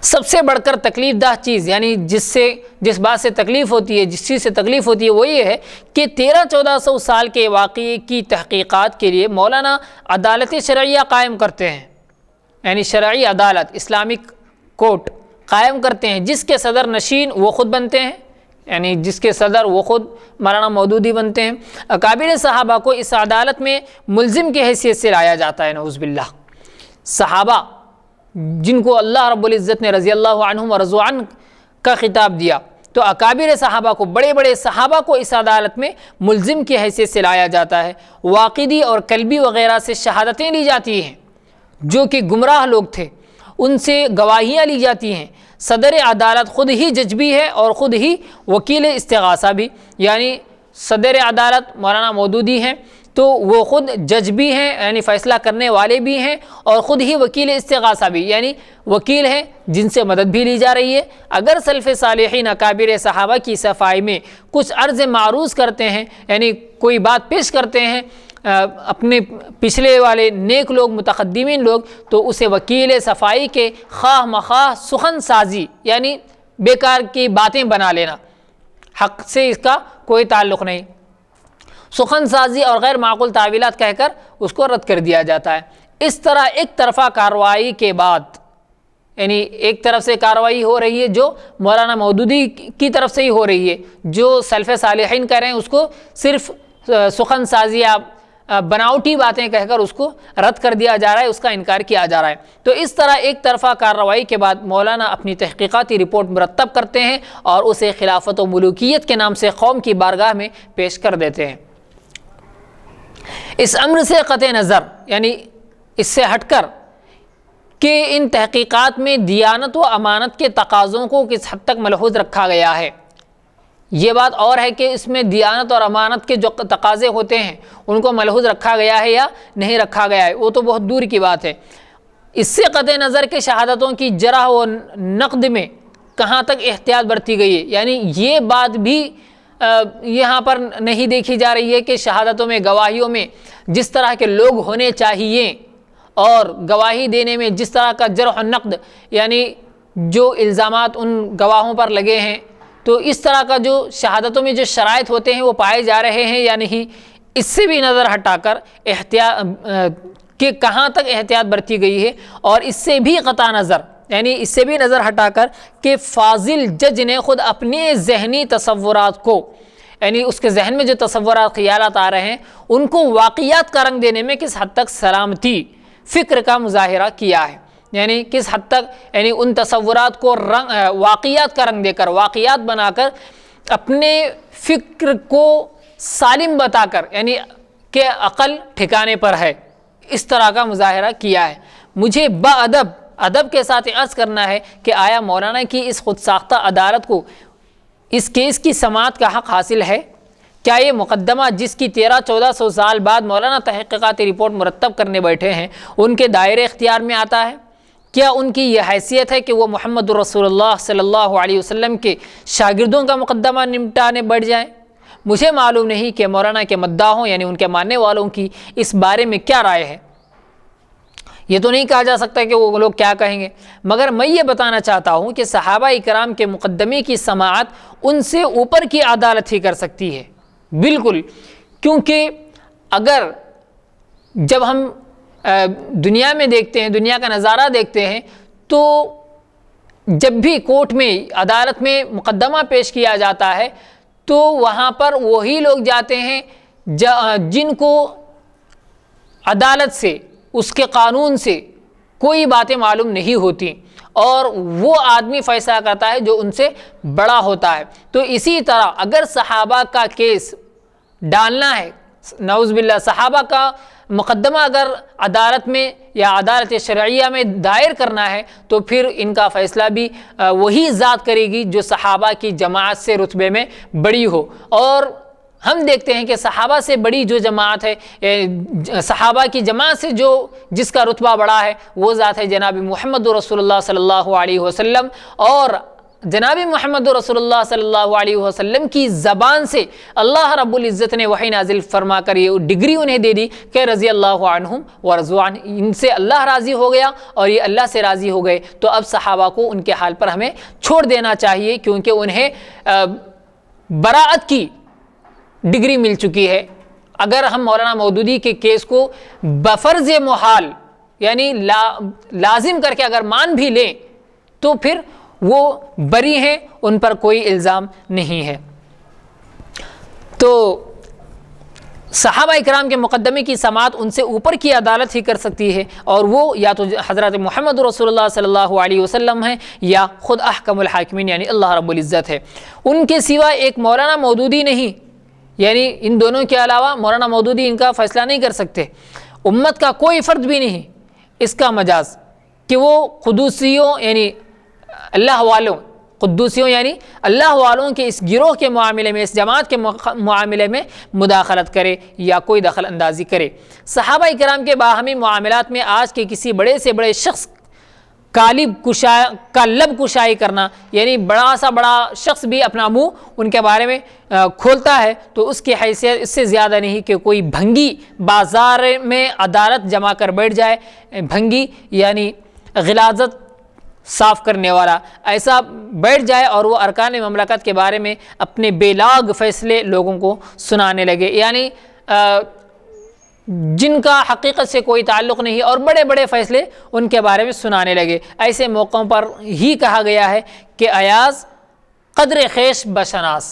سب سے بڑھ کر تکلیف دہ چیز یعنی جس بات سے تکلیف ہوتی ہے، جس چیز سے تکلیف ہوتی ہے وہ یہ ہے کہ 1300-1400 سال کے واقعے کی تحقیقات کے لیے مولانا عدالت شرعیہ قائم کرتے ہیں، یعنی شرعی عدالت اسلامک کورٹ قائم کرتے ہیں، جس کے صدر نشین وہ خود بنتے ہیں، یعنی جس کے صدر وہ خود مولانا مودودی بنتے ہیں۔ اکابر صحابہ کو اس عدالت میں ملزم کی حیثیت سے لایا جاتا ہے، نعوذ باللہ۔ صحابہ جن کو اللہ رب العزت نے رضی اللہ عنہم ورضوا عنہ کا خطاب دیا، تو اکابر صحابہ کو، بڑے بڑے صحابہ کو اس عدالت میں ملزم کی حیثیت سے لایا جاتا ہے، واقعی اور قلبی وغیرہ سے شہادتیں لی جاتی ہیں، جو کہ گمراہ لوگ تھے ان سے گواہیاں لی جاتی ہیں، صدر عدالت خود ہی جج بھی ہے اور خود ہی وکیل استغاثہ بھی، یعنی صدر عدالت مولانا مودودی ہیں تو وہ خود جج بھی ہیں یعنی فیصلہ کرنے والے بھی ہیں، اور خود ہی وکیل استغاثہ بھی یعنی وکیل ہیں جن سے مدد بھی لی جا رہی ہے۔ اگر سلف صالحین اکابر صحابہ کی صفائی میں کچھ عرض معروض کرتے ہیں، یعنی کوئی بات پیش کرتے ہیں اپنے پچھلے والے نیک لوگ، متقدمین لوگ، تو اسے وکیل صفائی کے خواہ مخواہ سخن سازی یعنی بیکار کی باتیں بنا لینا، حق سے اس کا کوئی تعلق نہیں، سخن سازی اور غیر معقول تعویلات کہہ کر اس کو رد کر دیا جاتا ہے۔ اس طرح ایک طرفہ کارروائی کے بعد، یعنی ایک طرف سے کارروائی ہو رہی ہے جو مولانا مودودی کی طرف سے ہی ہو رہی ہے، جو سلف صالحین کہہ رہے ہیں اس کو صرف سخن سازی یا بناوٹی باتیں کہہ کر اس کو رد کر دیا جا رہا ہے، اس کا انکار کیا جا رہا ہے۔ تو اس طرح ایک طرفہ کارروائی کے بعد مولانا اپنی تحقیقاتی رپورٹ مرتب کرتے ہیں اور اسے خلافت و ملوکیت کے نام سے قوم کی بارگاہ میں پیش کر دیتے ہیں۔ اس امر سے قطع نظر، یعنی اس سے ہٹ کر کہ ان تحقیقات میں دیانت و امانت کے تقاضوں کو کس حد تک ملحوظ رکھا گیا ہے، یہ بات اور ہے کہ اس میں دیانت اور امانت کے جو تقاضے ہوتے ہیں ان کو ملحوظ رکھا گیا ہے یا نہیں رکھا گیا ہے، وہ تو بہت دور کی بات ہے۔ اس سے قطع نظر کے شہادتوں کی جرح و نقد میں کہاں تک احتیاط برتی گئی ہے، یعنی یہ بات بھی یہاں پر نہیں دیکھی جا رہی ہے کہ شہادتوں میں، گواہیوں میں جس طرح کے لوگ ہونے چاہیے اور گواہی دینے میں جس طرح کا جرح و نقد، یعنی جو الزامات ان گواہوں پر لگے ہیں، تو اس طرح کا جو شہادتوں میں جو شرائط ہوتے ہیں وہ پائے جا رہے ہیں یا نہیں، اس سے بھی نظر ہٹا کر کہ کہاں تک احتیاط برتی گئی ہے، اور اس سے بھی قطع نظر، یعنی اس سے بھی نظر ہٹا کر کہ فاضل جج نے خود اپنے ذہنی تصورات کو، یعنی اس کے ذہن میں جو تصورات، خیالات آ رہے ہیں ان کو واقعات کا رنگ دینے میں کس حد تک سلامتی فکر کا مظاہرہ کیا ہے، یعنی کس حد تک یعنی ان تصورات کو واقعات کا رنگ دے کر، واقعات بنا کر اپنے فکر کو سالم بتا کر، یعنی کہ عقل ٹھکانے پر ہے، اس طرح کا مظاہرہ کیا ہے۔ مجھے ادب کے ساتھ عرض کرنا ہے کہ آیا مولانا کی اس خود ساختہ عدالت کو اس کیس کی سماعت کا حق حاصل ہے؟ کیا یہ مقدمہ جس کی 1300-1400 سال بعد مولانا تحقیقاتی رپورٹ مرتب کرنے بیٹھے ہیں ان کے دائرے اختیار میں آتا ہے؟ کیا ان کی یہ حیثیت ہے کہ وہ محمد رسول اللہ صلی اللہ علیہ وسلم کے شاگردوں کا مقدمہ نمٹانے بیٹھ جائیں؟ مجھے معلوم نہیں کہ مولانا کے مداحوں یعنی ان کے ماننے والوں کی اس بارے میں کیا رائے ہے، یہ تو نہیں کہا جا سکتا کہ وہ لوگ کیا کہیں گے، مگر میں یہ بتانا چاہتا ہوں کہ صحابہ کرام کے مقدمے کی سماعت ان سے اوپر کی عدالت ہی کر سکتی ہے، بالکل، کیونکہ اگر جب ہم دنیا میں دیکھتے ہیں، دنیا کا نظارہ دیکھتے ہیں، تو جب بھی کورٹ میں، عدالت میں مقدمہ پیش کیا جاتا ہے تو وہاں پر وہی لوگ جاتے ہیں جن کو عدالت سے، اس کے قانون سے کوئی باتیں معلوم نہیں ہوتی، اور وہ آدمی فیصلہ کرتا ہے جو ان سے بڑا ہوتا ہے۔ تو اسی طرح اگر صحابہ کا کیس ڈالنا ہے، نعوذ باللہ صحابہ کا مقدمہ اگر عدالت میں یا عدالت شرعیہ میں دائر کرنا ہے تو پھر ان کا فیصلہ بھی وہی ذات کرے گی جو صحابہ کی جماعت سے رتبے میں بڑی ہو، اور ہم دیکھتے ہیں کہ صحابہ سے بڑی جو جماعت ہے، صحابہ کی جماعت سے جس کا رتبہ بڑا ہے وہ ذات ہے جناب محمد رسول اللہ صلی اللہ علیہ وسلم، اور جناب محمد رسول اللہ صلی اللہ علیہ وسلم کی زبان سے اللہ رب العزت نے وحی نازل فرما کر یہ ڈگری انہیں دے دی کہ رضی اللہ عنہم ورضوا عنہ، ان سے اللہ راضی ہو گیا اور یہ اللہ سے راضی ہو گئے۔ تو اب صحابہ کو ان کے حال پر ہمیں چھوڑ دینا چاہیے، کیونکہ انہیں براءت کی ڈگری مل چکی ہے۔ اگر ہم مولانا مودودی کے کیس کو بفرض محال یعنی لازم کر کے اگر مان بھی لیں تو پھر وہ بری ہیں، ان پر کوئی الزام نہیں ہے۔ تو صحابہ اکرام کے مقدمے کی سماعت ان سے اوپر کی عدالت ہی کر سکتی ہے، اور وہ یا تو حضرت محمد رسول اللہ صلی اللہ علیہ وسلم ہیں یا خود احکم الحاکمین یعنی اللہ رب العزت ہے۔ ان کے سوا ایک مولانا مودودی نہیں، یعنی ان دونوں کے علاوہ مولانا مودودی ان کا فیصلہ نہیں کر سکتے، امت کا کوئی فرد بھی نہیں۔ اس کا مجاز کہ وہ قدوسیوں یعنی اللہ والوں، قدوسیوں یعنی اللہ والوں کے اس گروہ کے معاملے میں، اس جماعت کے معاملے میں مداخلت کرے یا کوئی دخل اندازی کرے۔ صحابہ کرام کے باہمی معاملات میں آج کے کسی بڑے سے بڑے شخص کا لب کشائی کرنا، یعنی بڑا سا بڑا شخص بھی اپنا منہ ان کے بارے میں کھولتا ہے تو اس کی حیثیت اس سے زیادہ نہیں کہ کوئی بھنگی بازار میں عدالت جمع کر بیٹھ جائے۔ بھنگی یعنی غلاظت صاف کرنے والا ایسا بیٹھ جائے اور وہ ارکان مملکت کے بارے میں اپنے بے لاگ فیصلے لوگوں کو سنانے لگے، یعنی جن کا حقیقت سے کوئی تعلق نہیں اور بڑے بڑے فیصلے ان کے بارے میں سنانے لگے۔ ایسے موقعوں پر ہی کہا گیا ہے کہ ایاز قدر خویش بشناس،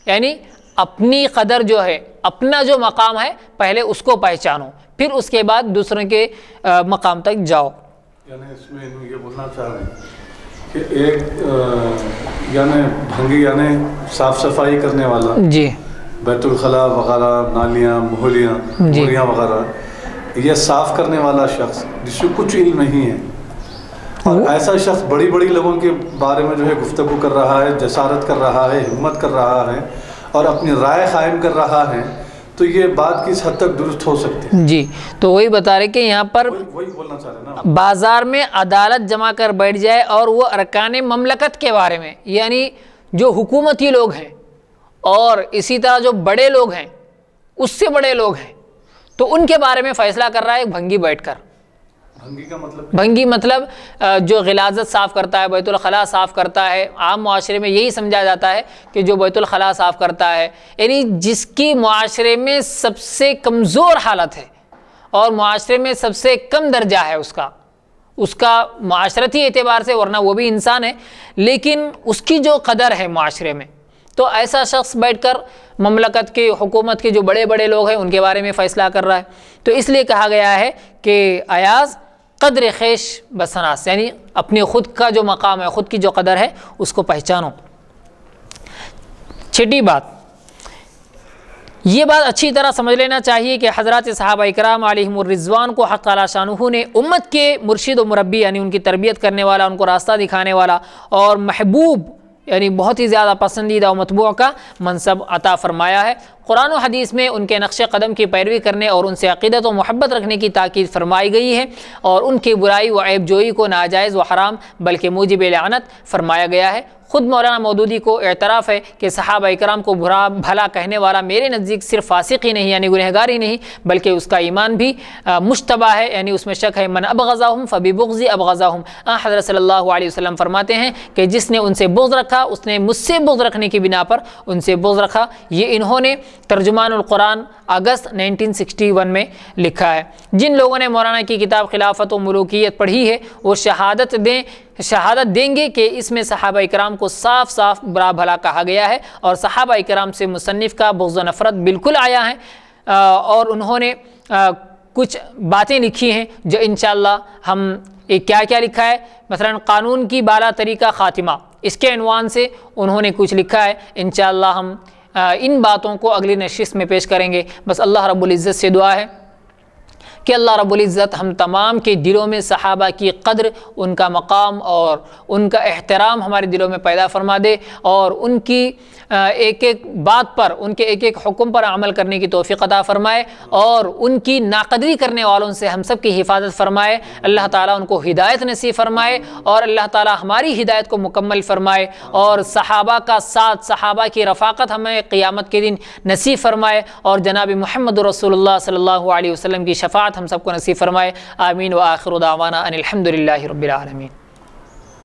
یعنی اپنی قدر جو ہے، اپنا جو مقام ہے پہلے اس کو پہچانو، پھر اس کے بعد دوسروں کے مقام تک جاؤ۔ یعنی اس میں یہ بولنا چاہ رہے ہیں کہ ایک یعنی بھنگی یعنی صاف صفائی کرنے والا، جی، بیت الخلاء وغیرہ، نالیاں، موہریاں وغیرہ، یہ صاف کرنے والا شخص جس کو کچھ علم نہیں ہے، اور ایسا شخص بڑی بڑی لوگوں کے بارے میں جو ہے گفتگو کر رہا ہے، جسارت کر رہا ہے، ہمت کر رہا ہے اور اپنی رائے قائم کر رہا ہے، تو یہ بات کس حد تک درست ہو سکتی ہے؟ جی، تو وہی بتا رہے کہ یہاں پر وہی بولنا چاہ رہے ہیں نا، بازار میں عدالت جمع کر بیٹھ جائے اور وہ ارکان مملکت کے بارے میں، یعنی جو حکومتی لوگ ہیں اور اسی طرح جو بڑے لوگ ہیں، اس سے بڑے لوگ ہیں، تو ان کے بارے میں فیصلہ کر رہا ہے ایک بھنگی بیٹھ کر۔ بھنگی کا مطلب؟ بھنگی مطلب جو غلاظت صاف کرتا ہے، بیت الخلاء صاف کرتا ہے، عام معاشرے میں یہی سمجھا جاتا ہے کہ جو بیت الخلاء صاف کرتا ہے، یعنی جس کی معاشرے میں سب سے کمزور حالت ہے اور معاشرے میں سب سے کم درجہ ہے اس کا معاشرتی اعتبار سے، ورنہ وہ بھی انسان ہے، لیکن اس کی جو قدر ہے معاشرے میں، تو ایسا شخص بیٹھ کر مملکت کے، حکومت کے جو بڑے بڑے لوگ ہیں ان کے بارے میں فیصلہ کر رہا ہے۔ تو اس لیے کہا گیا ہے کہ ایاز قدر خویش بشناس، یعنی اپنے خود کا جو مقام ہے، خود کی جو قدر ہے اس کو پہچانو۔ چھٹی بات، یہ بات اچھی طرح سمجھ لینا چاہیے کہ حضرات صحابہ اکرام علیہم الرضوان کو حق تعالی شانہ نے امت کے مرشد و مربی، یعنی ان کی تربیت کرنے والا، ان کو راستہ دکھانے والا اور محبوب، یعنی بہت ہی زیادہ پسندیدہ و مطبوع کا منصب عطا فرمایا ہے۔ قرآن و حدیث میں ان کے نقش قدم کی پیروی کرنے اور ان سے عقیدت و محبت رکھنے کی تاکید فرمائی گئی ہے، اور ان کی برائی و عیب جوئی کو ناجائز و حرام بلکہ موجب لعنت فرمایا گیا ہے۔ خود مولانا مودودی کو اعتراف ہے کہ صحابہ اکرام کو برا بھلا کہنے والا میرے نزدیک صرف فاسق ہی نہیں، یعنی گنہگار ہی نہیں، بلکہ اس کا ایمان بھی مشتبہ ہے، یعنی اس میں شک ہے۔ من ابغضاہم فببغضی ابغضاہم، حضرت صلی اللہ علیہ وسلم فرماتے ہیں کہ جس نے ان سے بغض رکھا، اس نے مجھ سے بغض رکھنے کی بنا پر ان سے بغض رکھا۔ یہ انہوں نے ترجمان القرآن اگست 1961 میں لکھا ہے۔ جن لوگوں نے مولانا کی کتاب خلافت و ملوکیت پڑھی ہے وہ شہادت دیں گے کہ اس میں صحابہ اکرام کو صاف صاف برا بھلا کہا گیا ہے، اور صحابہ اکرام سے مصنف کا بغض و نفرت بالکل آیا ہے، اور انہوں نے کچھ باتیں لکھی ہیں جو انشاءاللہ ہم کیا لکھا ہے، مثلا قانون کی بالا طریقہ خاتمہ، اس کے عنوان سے انہوں نے کچھ لکھا ہے۔ انشاءاللہ ہم ان باتوں کو اگلی نشست میں پیش کریں گے۔ بس اللہ رب العزت سے دعا ہے کہ اللہ رب العزت ہم تمام کے دلوں میں صحابہ کی قدر، ان کا مقام اور ان کا احترام ہمارے دلوں میں پیدا فرما دے، اور ان کی ایک ایک بات پر، ان کے ایک ایک حکم پر عمل کرنے کی توفیق عطا فرمائے، اور ان کی ناقدری کرنے والوں سے ہم سب کی حفاظت فرمائے۔ اللہ تعالیٰ ان کو ہدایت نصیب فرمائے، اور اللہ تعالیٰ ہماری ہدایت کو مکمل فرمائے، اور صحابہ کا ساتھ، صحابہ کی رفاقت ہمیں قیامت کے دن نصیب فرمائے، اور جناب محمد رسول اللہ صلی اللہ علیہ وسلم کی شفاعت ہم سب کو نصیب فرمائے۔ آمین۔ وآخر دعوانا ان الحمد للہ رب العالمین۔